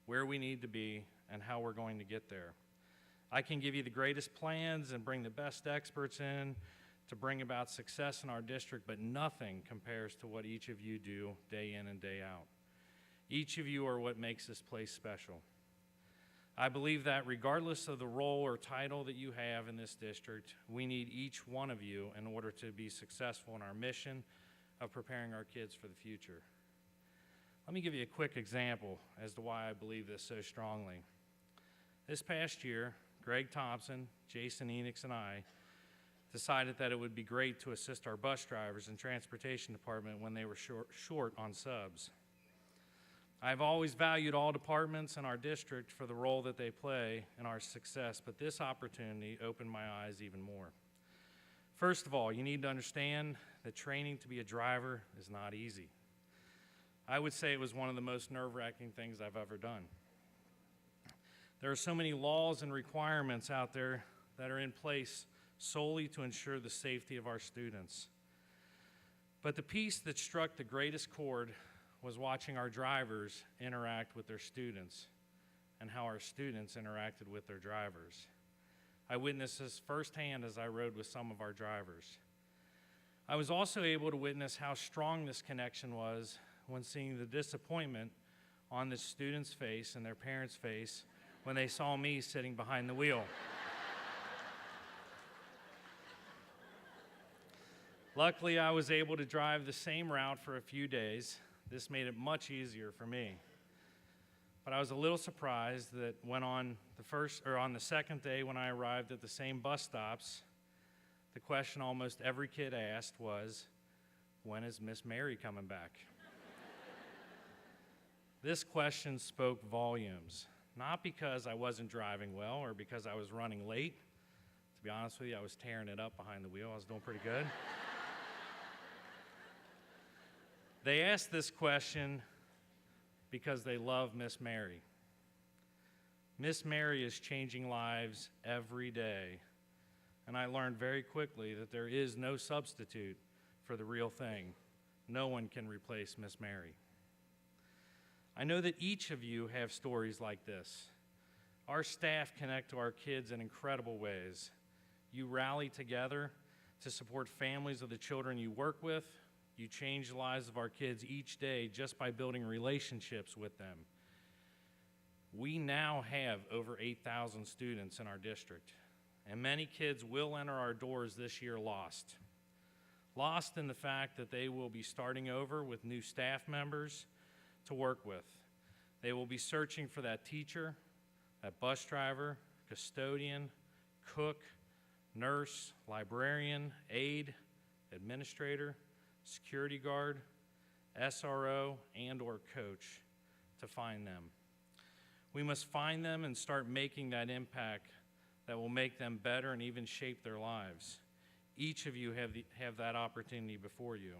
where we need to be, and how we're going to get there. I can give you the greatest plans and bring the best experts in to bring about success in our district, but nothing compares to what each of you do day in and day out. Each of you are what makes this place special. I believe that regardless of the role or title that you have in this district, we need each one of you in order to be successful in our mission of preparing our kids for the future. Let me give you a quick example as to why I believe this so strongly. This past year, Greg Thompson, Jason Enix, and I decided that it would be great to assist our bus drivers and transportation department when they were short on subs. I've always valued all departments in our district for the role that they play in our success, but this opportunity opened my eyes even more. First of all, you need to understand that training to be a driver is not easy. I would say it was one of the most nerve-wracking things I've ever done. There are so many laws and requirements out there that are in place solely to ensure the safety of our students. But the piece that struck the greatest chord was watching our drivers interact with their students and how our students interacted with their drivers. I witnessed this firsthand as I rode with some of our drivers. I was also able to witness how strong this connection was when seeing the disappointment on the student's face and their parents' face when they saw me sitting behind the wheel. Luckily, I was able to drive the same route for a few days. This made it much easier for me. But I was a little surprised that when on the second day when I arrived at the same bus stops, the question almost every kid asked was, "When is Miss Mary coming back?" This question spoke volumes, not because I wasn't driving well or because I was running late. To be honest with you, I was tearing it up behind the wheel. I was doing pretty good. They asked this question because they love Miss Mary. Miss Mary is changing lives every day, and I learned very quickly that there is no substitute for the real thing. No one can replace Miss Mary. I know that each of you have stories like this. Our staff connect to our kids in incredible ways. You rally together to support families of the children you work with. You change the lives of our kids each day just by building relationships with them. We now have over 8,000 students in our district, and many kids will enter our doors this year lost. Lost in the fact that they will be starting over with new staff members to work with. They will be searching for that teacher, that bus driver, custodian, cook, nurse, librarian, aide, administrator, security guard, SRO, and/or coach to find them. We must find them and start making that impact that will make them better and even shape their lives. Each of you have that opportunity before you.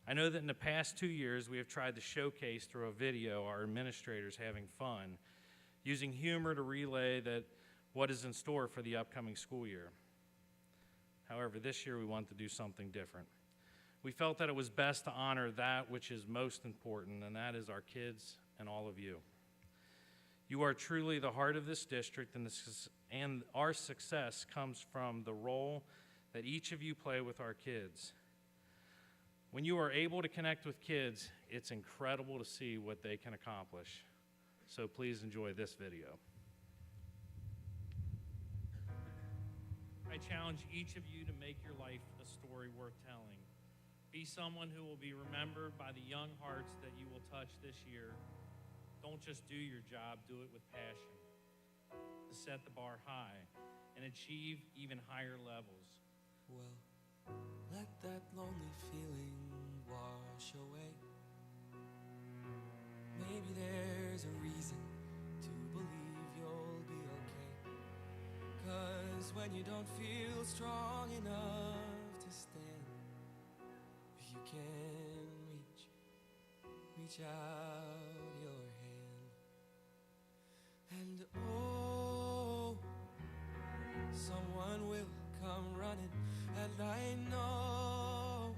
I know that in the past 2 years, we have tried to showcase through a video our administrators having fun, using humor to relay that what is in store for the upcoming school year. However, this year we want to do something different. We felt that it was best to honor that which is most important, and that is our kids and all of you. You are truly the heart of this district, and our success comes from the role that each of you play with our kids. When you are able to connect with kids, it's incredible to see what they can accomplish. So please enjoy this video. I challenge each of you to make your life a story worth telling. Be someone who will be remembered by the young hearts that you will touch this year. Don't just do your job, do it with passion. To set the bar high and achieve even higher levels. Well, let that lonely feeling wash away. Maybe there's a reason to believe you'll be okay. 'Cause when you don't feel strong enough to stand, if you can reach out your hand. And oh, someone will come running, and I know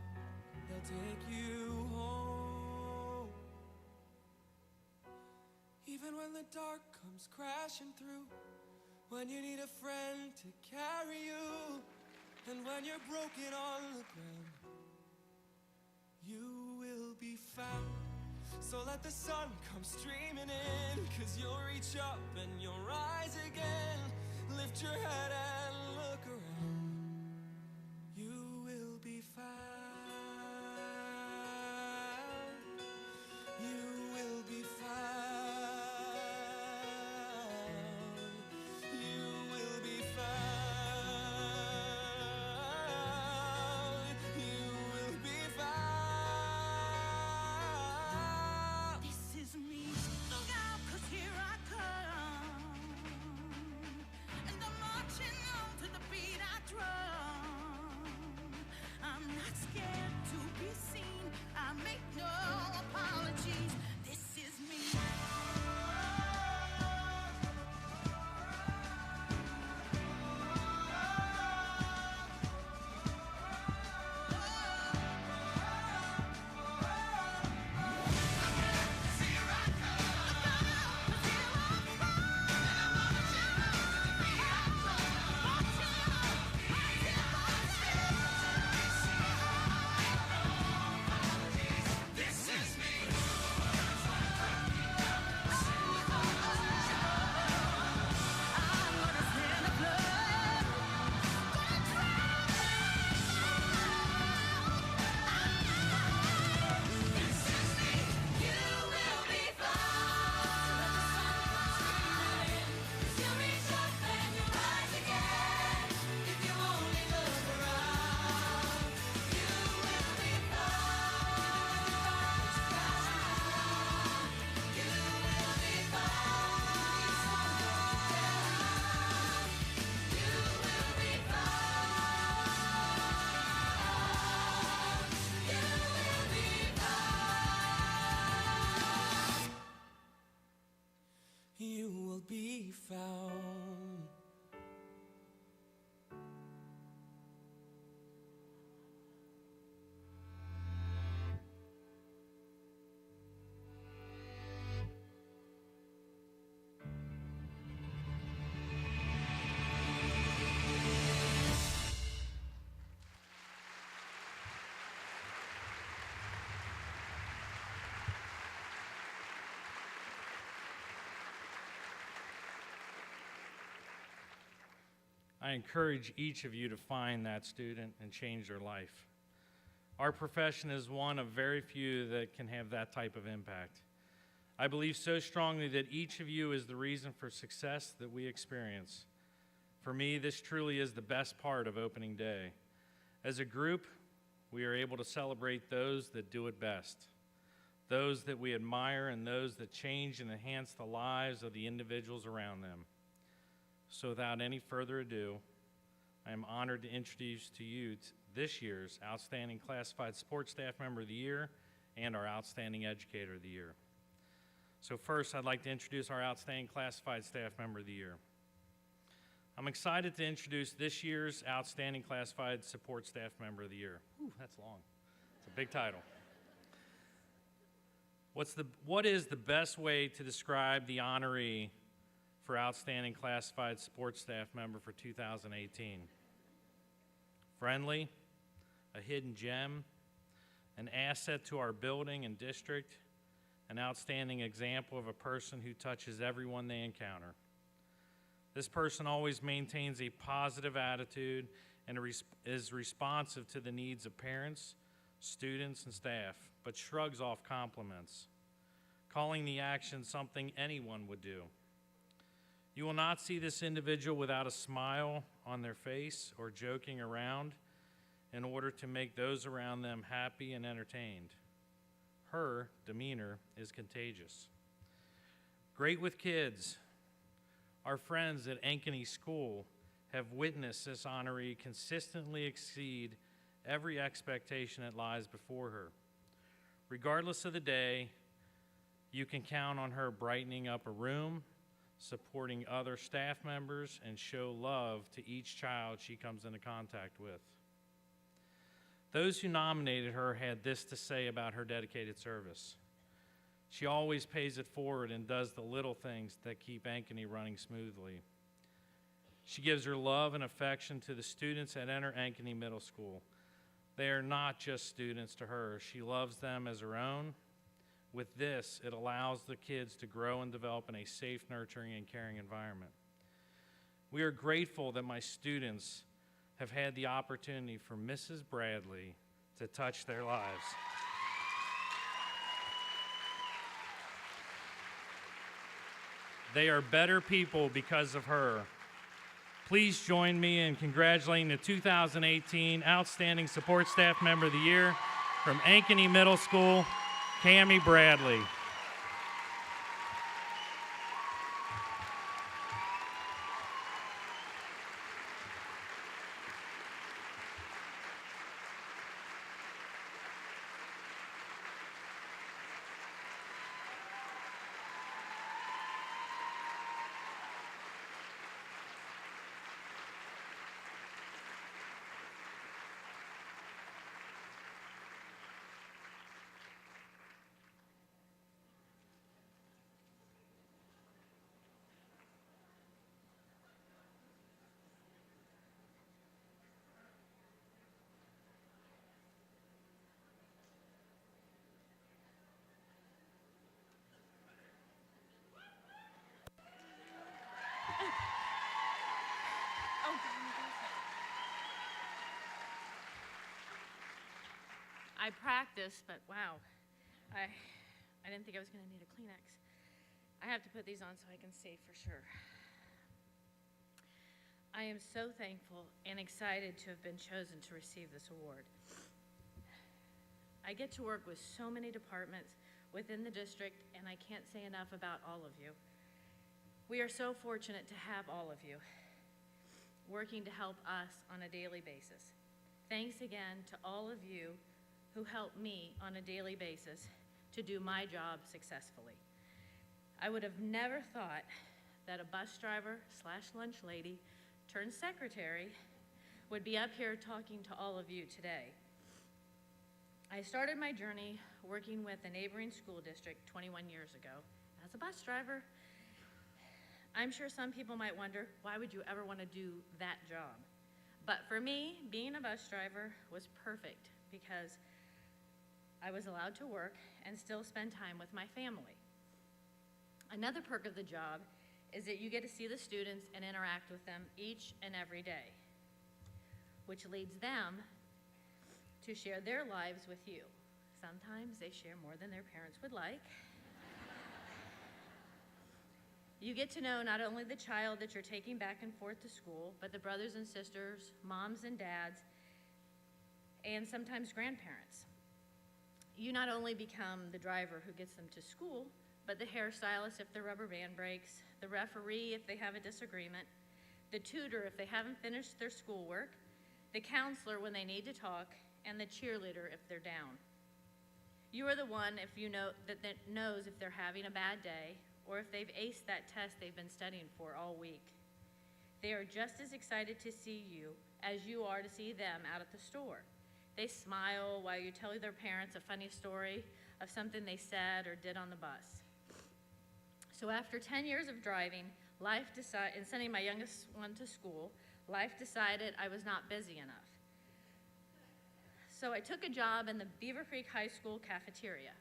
they'll take you home. Even when the dark comes crashing through, when you need a friend to carry you, and when you're broken on the ground, you will be found. So let the sun come streaming in, 'cause you'll reach up and you'll rise again. Lift your head and look around. You will be found. You will be found. You will be found. You will be found. This is me. Look out, 'cause here I come. And I'm marching on to the you will be found. I encourage each of you to find that student and change their life. Our profession is one of very few that can have that type of impact. I believe so strongly that each of you is the reason for success that we experience. For me, this truly is the best part of opening day. As a group, we are able to celebrate those that do it best, those that we admire, and those that change and enhance the lives of the individuals around them. So without any further ado, I am honored to introduce to you this year's Outstanding Classified Support Staff Member of the Year and our Outstanding Educator of the Year. So first, I'd like to introduce our Outstanding Classified Staff Member of the Year. I'm excited to introduce this year's Outstanding Classified Support Staff Member of the Year. Ooh, that's long. It's a big title. What is the best way to describe the honoree for Outstanding Classified Support Staff Member for 2018? Friendly, a hidden gem, an asset to our building and district, an outstanding example of a person who touches everyone they encounter. This person always maintains a positive attitude and is responsive to the needs of parents, students, and staff, but shrugs off compliments, calling the action something anyone would do. You will not see this individual without a smile on their face or joking around in order to make those around them happy and entertained. Her demeanor is contagious. Great with kids. Our friends at Ankeny School have witnessed this honoree consistently exceed every expectation that lies before her. Regardless of the day, you can count on her brightening up a room, supporting other staff members, and show love to each child she comes into contact with. Those who nominated her had this to say about her dedicated service. She always pays it forward and does the little things that keep Ankeny running smoothly. She gives her love and affection to the students that enter Ankeny Middle School. They are not just students to her. She loves them as her own. With this, it allows the kids to grow and develop in a safe, nurturing, and caring environment. We are grateful that my students have had the opportunity for Mrs. Bradley to touch their lives. They are better people because of her. Please join me in congratulating the 2018 Outstanding Support Staff Member of the Year from Ankeny Middle School, Cammie Bradley. I practiced, but wow, I didn't think I was going to need a Kleenex. I have to put these on so I can say for sure. I am so thankful and excited to have been chosen to receive this award. I get to work with so many departments within the district, and I can't say enough about all of you. We are so fortunate to have all of you working to help us on a daily basis. Thanks again to all of you who help me on a daily basis to do my job successfully. I would have never thought that a bus driver slash lunch lady turned secretary would be up here talking to all of you today. I started my journey working with a neighboring school district 21 years ago as a bus driver. I'm sure some people might wonder, why would you ever want to do that job? But for me, being a bus driver was perfect because I was allowed to work and still spend time with my family. Another perk of the job is that you get to see the students and interact with them each and every day, which leads them to share their lives with you. Sometimes they share more than their parents would like. You get to know not only the child that you're taking back and forth to school, but the brothers and sisters, moms and dads, and sometimes grandparents. You not only become the driver who gets them to school, but the hairstylist if their rubber band breaks, the referee if they have a disagreement, the tutor if they haven't finished their schoolwork, the counselor when they need to talk, and the cheerleader if they're down. You are the one if you know that knows if they're having a bad day or if they've aced that test they've been studying for all week. They are just as excited to see you as you are to see them out at the store. They smile while you tell their parents a funny story of something they said or did on the bus. So after 10 years of driving, and sending my youngest one to school, life decided I was not busy enough. So I took a job in the Beavercreek High School cafeteria.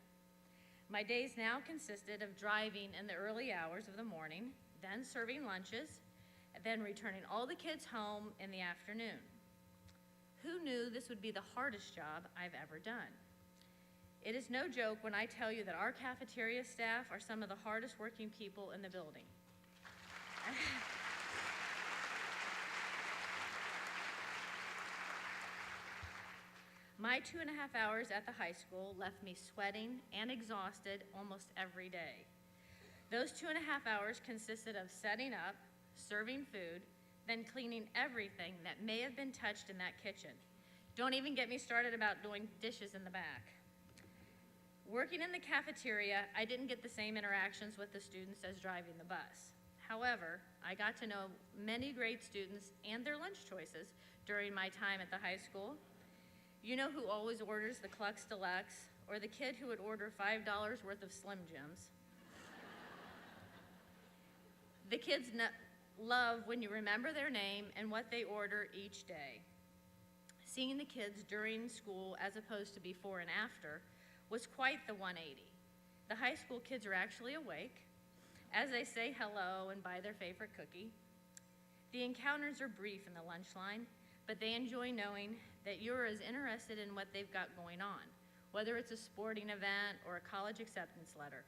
My days now consisted of driving in the early hours of the morning, then serving lunches, and then returning all the kids home in the afternoon. Who knew this would be the hardest job I've ever done? It is no joke when I tell you that our cafeteria staff are some of the hardest working people in the building. My 2.5 hours at the high school left me sweating and exhausted almost every day. Those 2.5 hours consisted of setting up, serving food, then cleaning everything that may have been touched in that kitchen. Don't even get me started about doing dishes in the back. Working in the cafeteria, I didn't get the same interactions with the students as driving the bus. However, I got to know many great students and their lunch choices during my time at the high school. You know who always orders the Clux Deluxe, or the kid who would order $5 worth of Slim Jims. The kids love when you remember their name and what they order each day. Seeing the kids during school as opposed to before and after was quite the 180. The high school kids are actually awake as they say hello and buy their favorite cookie. The encounters are brief in the lunch line, but they enjoy knowing that you're as interested in what they've got going on, whether it's a sporting event or a college acceptance letter.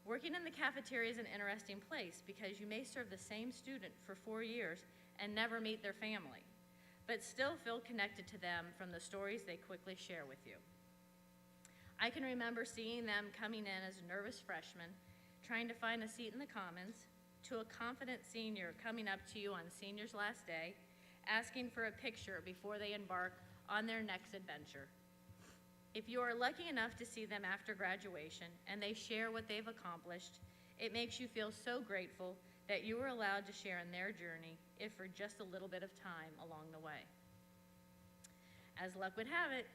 Working in the cafeteria is an interesting place because you may serve the same student for 4 years and never meet their family, but still feel connected to them from the stories they quickly share with you. I can remember seeing them coming in as nervous freshmen, trying to find a seat in the commons, to a confident senior coming up to you on senior's last day, asking for a picture before they embark on their next adventure. If you are lucky enough to see them after graduation and they share what they've accomplished, it makes you feel so grateful that you were allowed to share in their journey, if for just a little bit of time along the way. As luck would have it,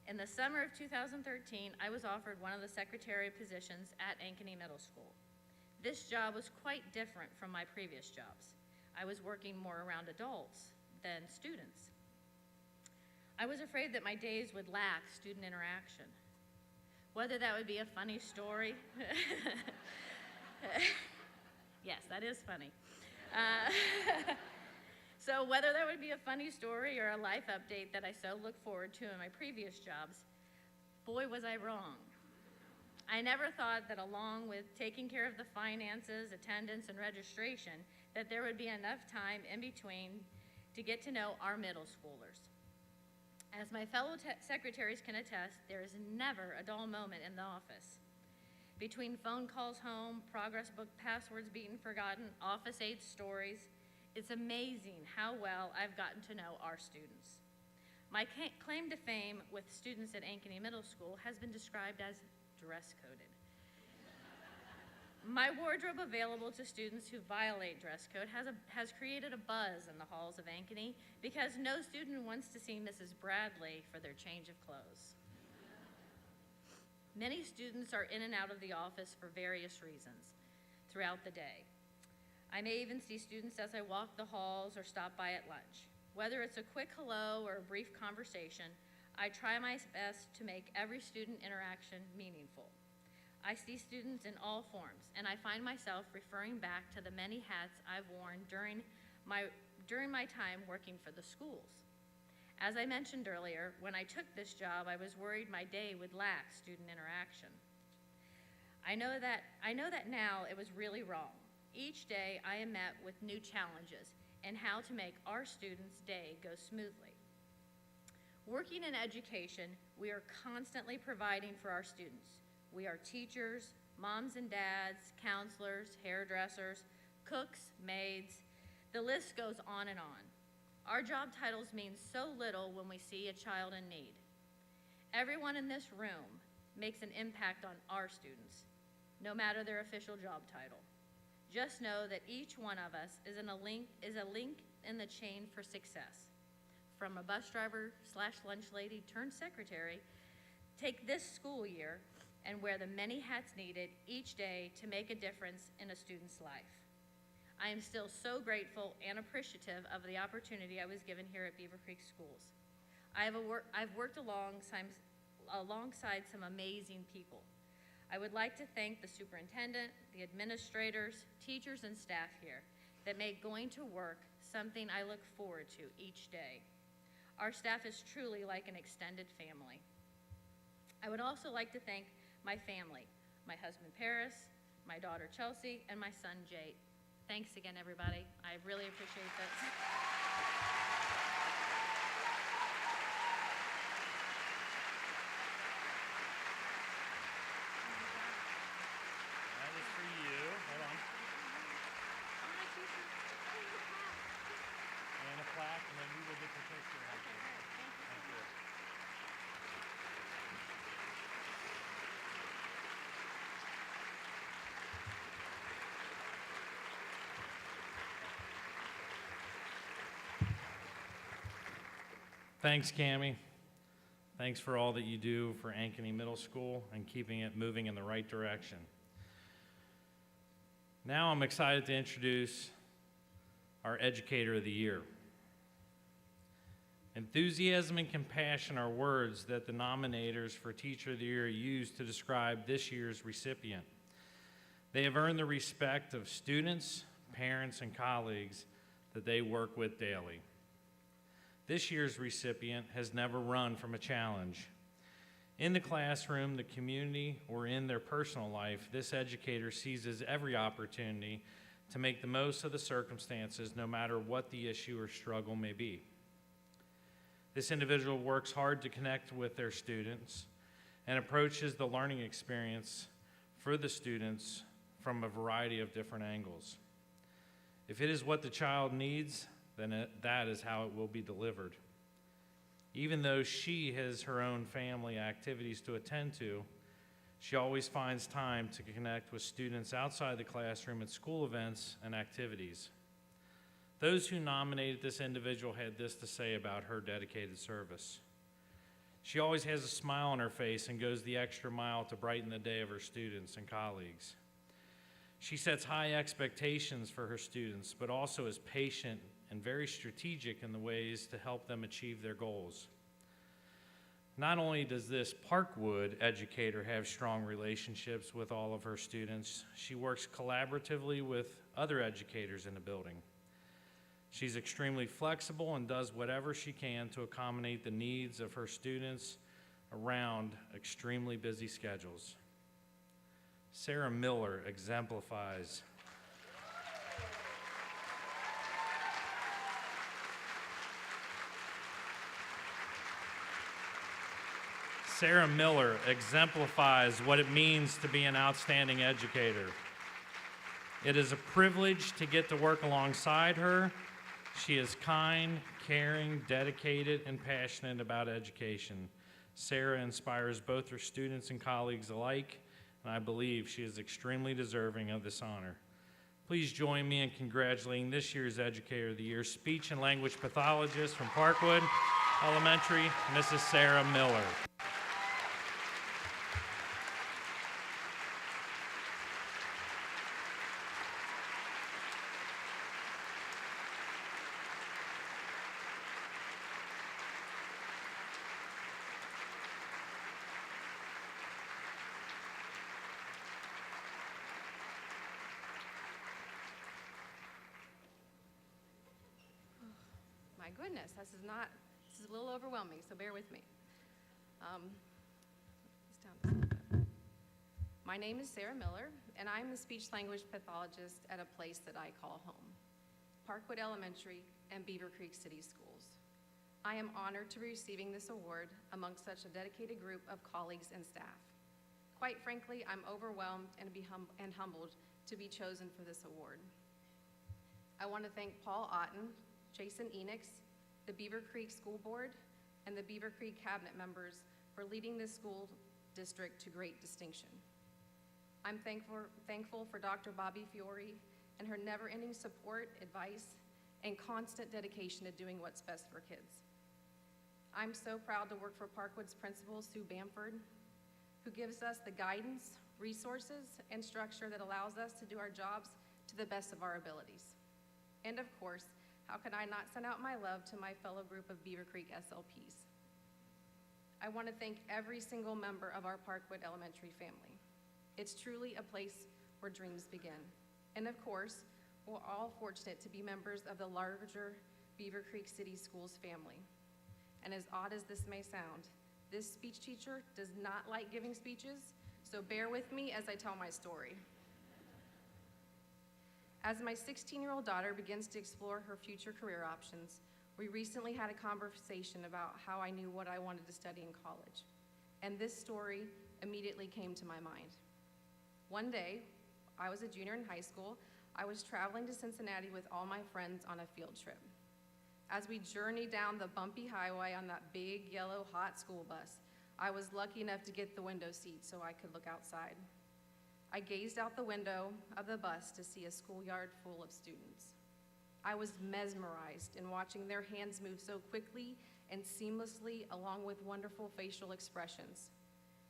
in the summer of 2013, I was offered one of the secretary positions at Ankeny Middle School. This job was quite different from my previous jobs. I was working more around adults than students. I was afraid that my days would lack student interaction. Whether that would be a funny story. Yes, that is funny. So whether that would be a funny story or a life update that I so look forward to in my previous jobs, boy, was I wrong. I never thought that along with taking care of the finances, attendance, and registration, that there would be enough time in between to get to know our middle schoolers. As my fellow secretaries can attest, there is never a dull moment in the office. Between phone calls home, progress book passwords being forgotten, office aide stories, it's amazing how well I've gotten to know our students. My claim to fame with students at Ankeny Middle School has been described as dress-coded. My wardrobe available to students who violate dress code has created a buzz in the halls of Ankeny because no student wants to see Mrs. Bradley for their change of clothes. Many students are in and out of the office for various reasons throughout the day. I may even see students as I walk the halls or stop by at lunch. Whether it's a quick hello or a brief conversation, I try my best to make every student interaction meaningful. I see students in all forms, and I find myself referring back to the many hats I've worn during my time working for the schools. As I mentioned earlier, when I took this job, I was worried my day would lack student interaction. I know that now it was really wrong. Each day I am met with new challenges and how to make our students' day go smoothly. Working in education, we are constantly providing for our students. We are teachers, moms and dads, counselors, hairdressers, cooks, maids. The list goes on and on. Our job titles mean so little when we see a child in need. Everyone in this room makes an impact on our students, no matter their official job title. Just know that each one of us is a link in the chain for success. From a bus driver / lunch lady turned secretary, take this school year and wear the many hats needed each day to make a difference in a student's life. I am still so grateful and appreciative of the opportunity I was given here at Beavercreek Schools. I've worked alongside some amazing people. I would like to thank the superintendent, the administrators, teachers, and staff here that make going to work something I look forward to each day. Our staff is truly like an extended family. I would also like to thank my family, my husband Paris, my daughter Chelsea, and my son Jade. Thanks again, everybody. I really appreciate this. That is for you. Hold on. And a plaque, and then we will get the picture. Okay, great. Thank you so much. Thanks, Cammie. Thanks for all that you do for Ankeny Middle School and keeping it moving in the right direction. Now I'm excited to introduce our Educator of the Year. Enthusiasm and compassion are words that the nominators for Teacher of the Year used to describe this year's recipient. They have earned the respect of students, parents, and colleagues that they work with daily. This year's recipient has never run from a challenge. In the classroom, the community, or in their personal life, this educator seizes every opportunity to make the most of the circumstances, no matter what the issue or struggle may be. This individual works hard to connect with their students and approaches the learning experience for the students from a variety of different angles. If it is what the child needs, then that is how it will be delivered. Even though she has her own family activities to attend to, she always finds time to connect with students outside the classroom at school events and activities. Those who nominated this individual had this to say about her dedicated service. She always has a smile on her face and goes the extra mile to brighten the day of her students and colleagues. She sets high expectations for her students, but also is patient and very strategic in the ways to help them achieve their goals. Not only does this Parkwood educator have strong relationships with all of her students, she works collaboratively with other educators in the building. She's extremely flexible and does whatever she can to accommodate the needs of her students around extremely busy schedules. Sarah Miller exemplifies Sarah Miller exemplifies what it means to be an outstanding educator. It is a privilege to get to work alongside her. She is kind, caring, dedicated, and passionate about education. Sarah inspires both her students and colleagues alike and I believe she is extremely deserving of this honor. Please join me in congratulating this year's Educator of the Year, speech and language pathologist from Parkwood Elementary, Mrs. Sarah Miller. My goodness, this is a little overwhelming, so bear with me. Just down this a little bit. My name is Sarah Miller, and I'm the speech-language pathologist at a place that I call home, Parkwood Elementary and Beavercreek City Schools. I am honored to be receiving this award amongst such a dedicated group of colleagues and staff. Quite frankly, I'm overwhelmed and humbled to be chosen for this award. I want to thank Paul Otten, Jason Enix, the Beavercreek School Board, and the Beavercreek Cabinet members for leading this school district to great distinction. I'm thankful for Dr. Bobby Fiore and her never-ending support, advice, and constant dedication to doing what's best for kids. I'm so proud to work for Parkwood's principal, Sue Bamford, who gives us the guidance, resources, and structure that allows us to do our jobs to the best of our abilities. And of course, how can I not send out my love to my fellow group of Beavercreek SLPs? I want to thank every single member of our Parkwood Elementary family. It's truly a place where dreams begin. And of course, we're all fortunate to be members of the larger Beavercreek City Schools family. And as odd as this may sound, this speech teacher does not like giving speeches, so bear with me as I tell my story. As my 16-year-old daughter begins to explore her future career options, we recently had a conversation about how I knew what I wanted to study in college. And this story immediately came to my mind. One day, I was a junior in high school. I was traveling to Cincinnati with all my friends on a field trip. As we journeyed down the bumpy highway on that big, yellow, hot school bus, I was lucky enough to get the window seat so I could look outside. I gazed out the window of the bus to see a schoolyard full of students. I was mesmerized in watching their hands move so quickly and seamlessly, along with wonderful facial expressions.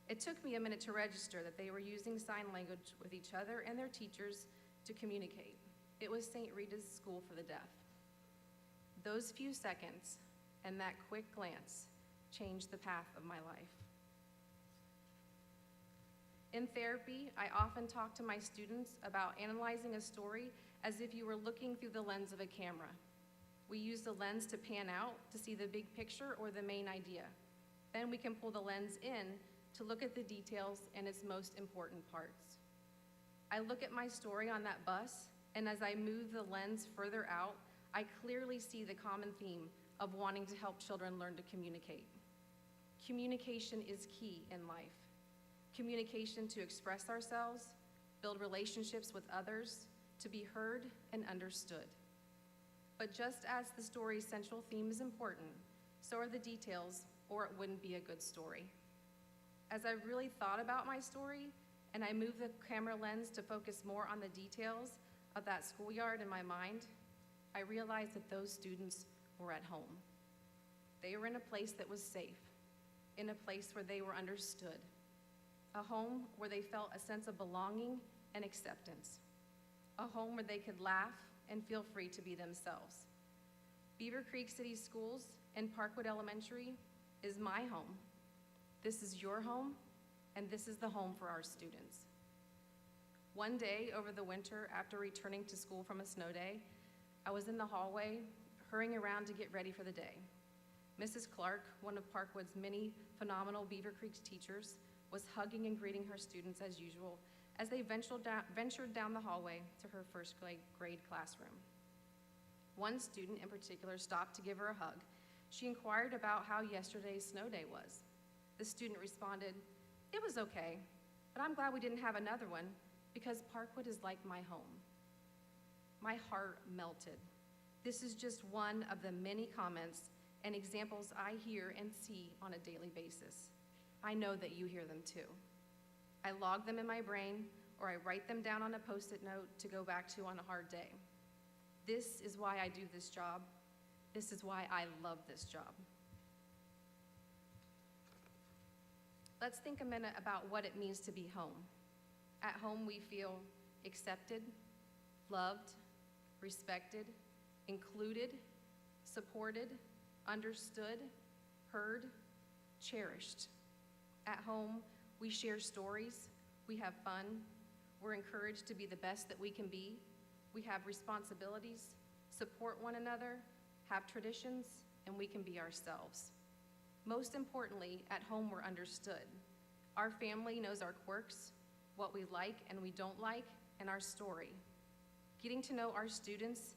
It took me a minute to register that they were using sign language with each other and their teachers to communicate. It was St. Rita's School for the Deaf. Those few seconds and that quick glance changed the path of my life. In therapy, I often talk to my students about analyzing a story as if you were looking through the lens of a camera. We use the lens to pan out to see the big picture or the main idea. Then we can pull the lens in to look at the details and its most important parts. I look at my story on that bus, and as I move the lens further out, I clearly see the common theme of wanting to help children learn to communicate. Communication is key in life. Communication to express ourselves, build relationships with others, to be heard and understood. But just as the story's central theme is important, so are the details, or it wouldn't be a good story. As I really thought about my story, and I moved the camera lens to focus more on the details of that schoolyard in my mind, I realized that those students were at home. They were in a place that was safe, in a place where they were understood, a home where they felt a sense of belonging and acceptance, a home where they could laugh and feel free to be themselves. Beavercreek City Schools and Parkwood Elementary is my home. This is your home, and this is the home for our students. One day over the winter, after returning to school from a snow day, I was in the hallway, hurrying around to get ready for the day. Mrs. Clark, one of Parkwood's many phenomenal Beavercreek teachers, was hugging and greeting her students as usual as they ventured down the hallway to her first grade classroom. One student in particular stopped to give her a hug. She inquired about how yesterday's snow day was. The student responded, "It was okay, but I'm glad we didn't have another one because Parkwood is like my home." My heart melted. This is just one of the many comments and examples I hear and see on a daily basis. I know that you hear them too. I log them in my brain, or I write them down on a Post-it note to go back to on a hard day. This is why I do this job. This is why I love this job. Let's think a minute about what it means to be home. At home, we feel accepted, loved, respected, included, supported, understood, heard, cherished. At home, we share stories, we have fun, we're encouraged to be the best that we can be, we have responsibilities, support one another, have traditions, and we can be ourselves. Most importantly, at home we're understood. Our family knows our quirks, what we like and we don't like, and our story. Getting to know our students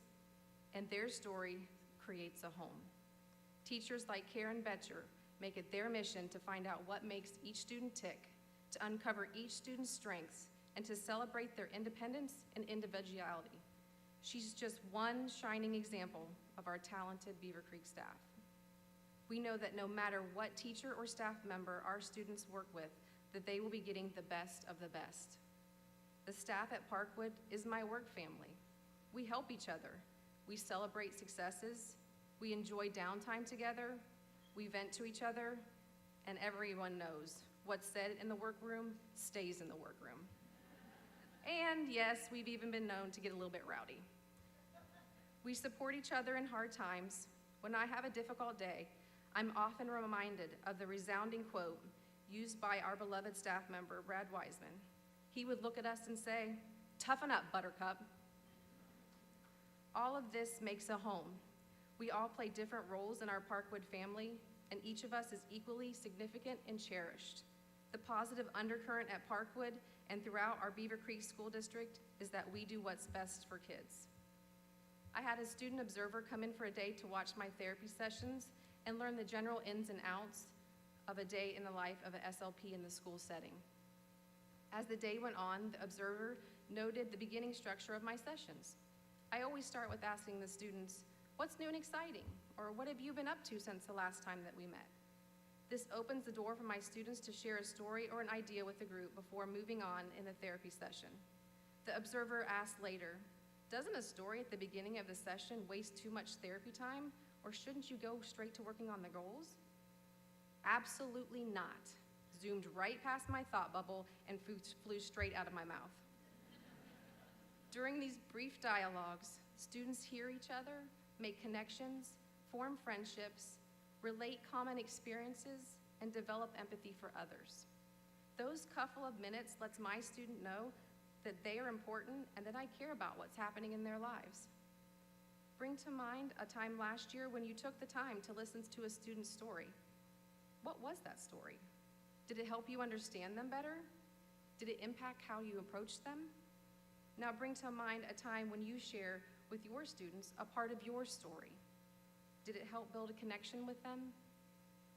and their story creates a home. Teachers like Karen Betcher make it their mission to find out what makes each student tick, to uncover each student's strengths, and to celebrate their independence and individuality. She's just one shining example of our talented Beavercreek staff. We know that no matter what teacher or staff member our students work with, that they will be getting the best of the best. The staff at Parkwood is my work family. We help each other. We celebrate successes. We enjoy downtime together. We vent to each other. And everyone knows what's said in the workroom stays in the workroom. And yes, we've even been known to get a little bit rowdy. We support each other in hard times. When I have a difficult day, I'm often reminded of the resounding quote used by our beloved staff member, Brad Wiseman. He would look at us and say, "Toughen up, Buttercup." All of this makes a home. We all play different roles in our Parkwood family, and each of us is equally significant and cherished. The positive undercurrent at Parkwood and throughout our Beavercreek School District is that we do what's best for kids. I had a student observer come in for a day to watch my therapy sessions and learn the general ins and outs of a day in the life of an SLP in the school setting. As the day went on, the observer noted the beginning structure of my sessions. I always start with asking the students, "What's new and exciting?" Or "What have you been up to since the last time that we met?" This opens the door for my students to share a story or an idea with the group before moving on in the therapy session. The observer asked later, "Doesn't a story at the beginning of the session waste too much therapy time, or shouldn't you go straight to working on the goals?" Absolutely not. Zoomed right past my thought bubble and flew straight out of my mouth. During these brief dialogues, students hear each other, make connections, form friendships, relate common experiences, and develop empathy for others. Those couple of minutes lets my student know that they are important and that I care about what's happening in their lives. Bring to mind a time last year when you took the time to listen to a student's story. What was that story? Did it help you understand them better? Did it impact how you approached them? Now bring to mind a time when you share with your students a part of your story. Did it help build a connection with them?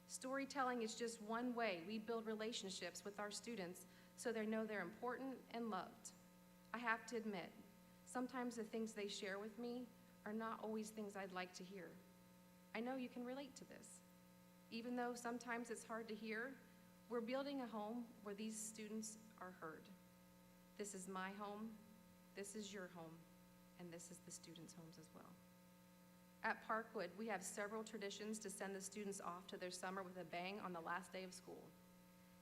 Storytelling is just one way we build relationships with our students so they know they're important and loved. I have to admit, sometimes the things they share with me are not always things I'd like to hear. I know you can relate to this. Even though sometimes it's hard to hear, we're building a home where these students are heard. This is my home, this is your home, and this is the students' homes as well. At Parkwood, we have several traditions to send the students off to their summer with a bang on the last day of school.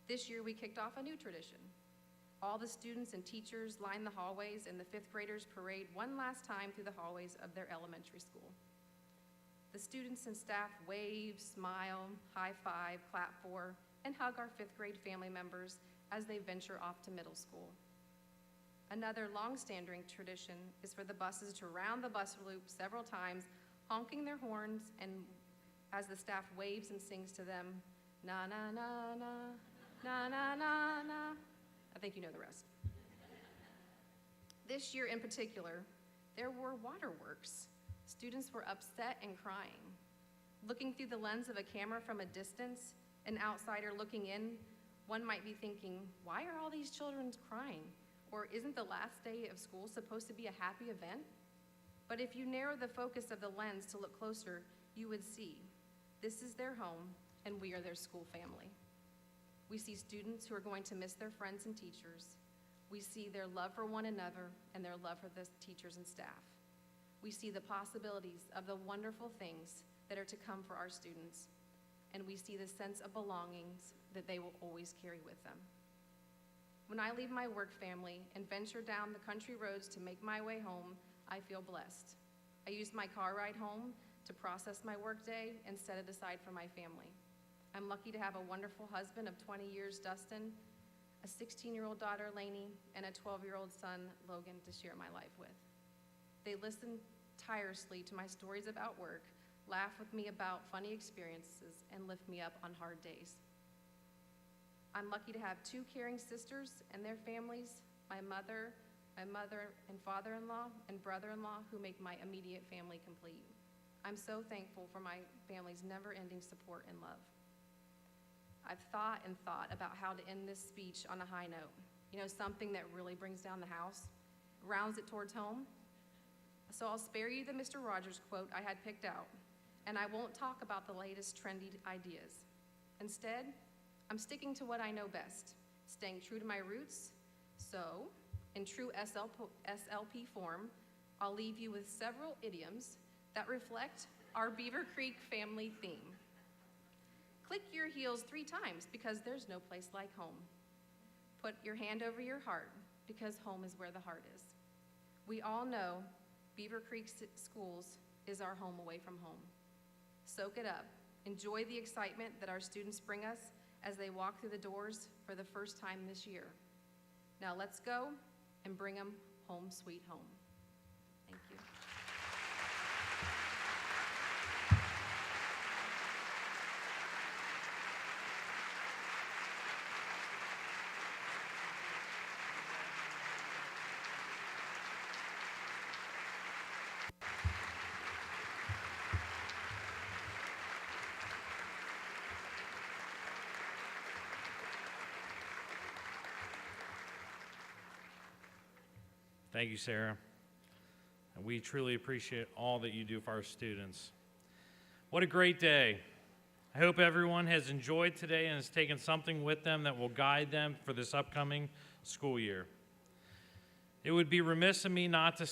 This year, we kicked off a new tradition. All the students and teachers line the hallways, and the fifth graders parade one last time through the hallways of their elementary school. The students and staff wave, smile, high five, clap for, and hug our fifth grade family members as they venture off to middle school. Another long-standing tradition is for the buses to round the bus loop several times, honking their horns, and as the staff waves and sings to them, "Na na na na, na na na na." I think you know the rest. This year in particular, there were waterworks. Students were upset and crying. Looking through the lens of a camera from a distance, an outsider looking in, one might be thinking, why are all these children crying? Or isn't the last day of school supposed to be a happy event? But if you narrow the focus of the lens to look closer, you would see this is their home and we are their school family. We see students who are going to miss their friends and teachers. We see their love for one another and their love for the teachers and staff. We see the possibilities of the wonderful things that are to come for our students, and we see the sense of belongings that they will always carry with them. When I leave my work family and venture down the country roads to make my way home, I feel blessed. I use my car ride home to process my workday and set it aside for my family. I'm lucky to have a wonderful husband of 20 years, Dustin, a 16-year-old daughter, Lainey, and a 12-year-old son, Logan, to share my life with. They listen tirelessly to my stories about work, laugh with me about funny experiences, and lift me up on hard days. I'm lucky to have two caring sisters and their families, my mother and father-in-law, and brother-in-law who make my immediate family complete. I'm so thankful for my family's never-ending support and love. I've thought and thought about how to end this speech on a high note. You know, something that really brings down the house, rounds it towards home. So I'll spare you the Mr. Rogers quote I had picked out, and I won't talk about the latest trendy ideas. Instead, I'm sticking to what I know best, staying true to my roots. So, in true SLP form, I'll leave you with several idioms that reflect our Beavercreek family theme. Click your heels 3 times because there's no place like home. Put your hand over your heart because home is where the heart is. We all know Beavercreek Schools is our home away from home. Soak it up. Enjoy the excitement that our students bring us as they walk through the doors for the first time this year. Now let's go and bring them home sweet home. Thank you. Thank you, Sarah. And we truly appreciate all that you do for our students. What a great day. I hope everyone has enjoyed today and has taken something with them that will guide them for this upcoming school year. It would be remiss of me not to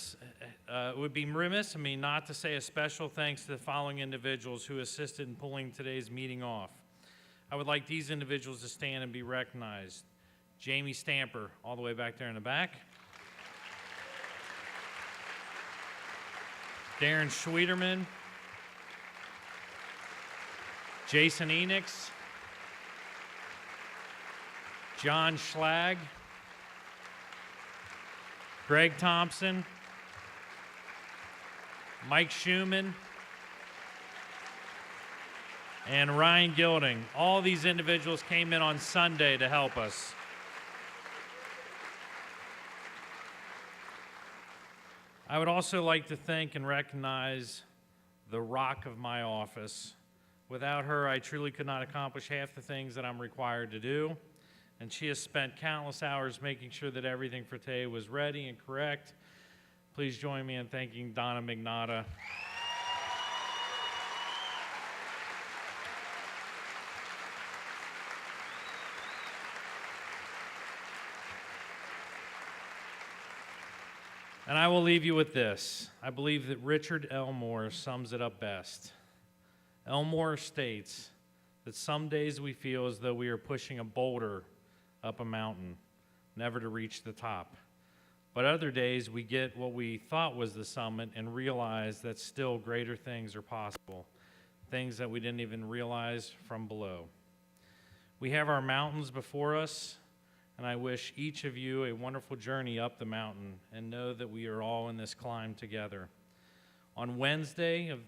say a special thanks to the following individuals who assisted in pulling today's meeting off. I would like these individuals to stand and be recognized. Jamie Stamper, all the way back there in the back. Darren Schwederman, Jason Enix, John Schlag, Greg Thompson, Mike Schumann, and Ryan Gilding. All these individuals came in on Sunday to help us. I would also like to thank and recognize the rock of my office. Without her, I truly could not accomplish half the things that I'm required to do, and she has spent countless hours making sure that everything for today was ready and correct. Please join me in thanking Donna Mignata. And I will leave you with this. I believe that Richard Elmore sums it up best. Elmore states that some days we feel as though we are pushing a boulder up a mountain, never to reach the top. But other days we get what we thought was the summit and realize that still greater things are possible, things that we didn't even realize from below. We have our mountains before us, and I wish each of you a wonderful journey up the mountain and know that we are all in this climb together. On Wednesday of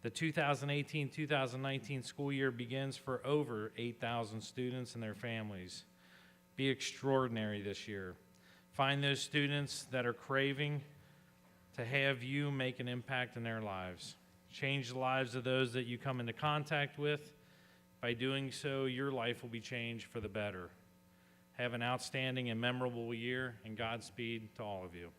the 2018-2019 school year begins for over 8,000 students and their families. Be extraordinary this year. Find those students that are craving to have you make an impact in their lives. Change the lives of those that you come into contact with. By doing so, your life will be changed for the better. Have an outstanding and memorable year, and Godspeed to all of you.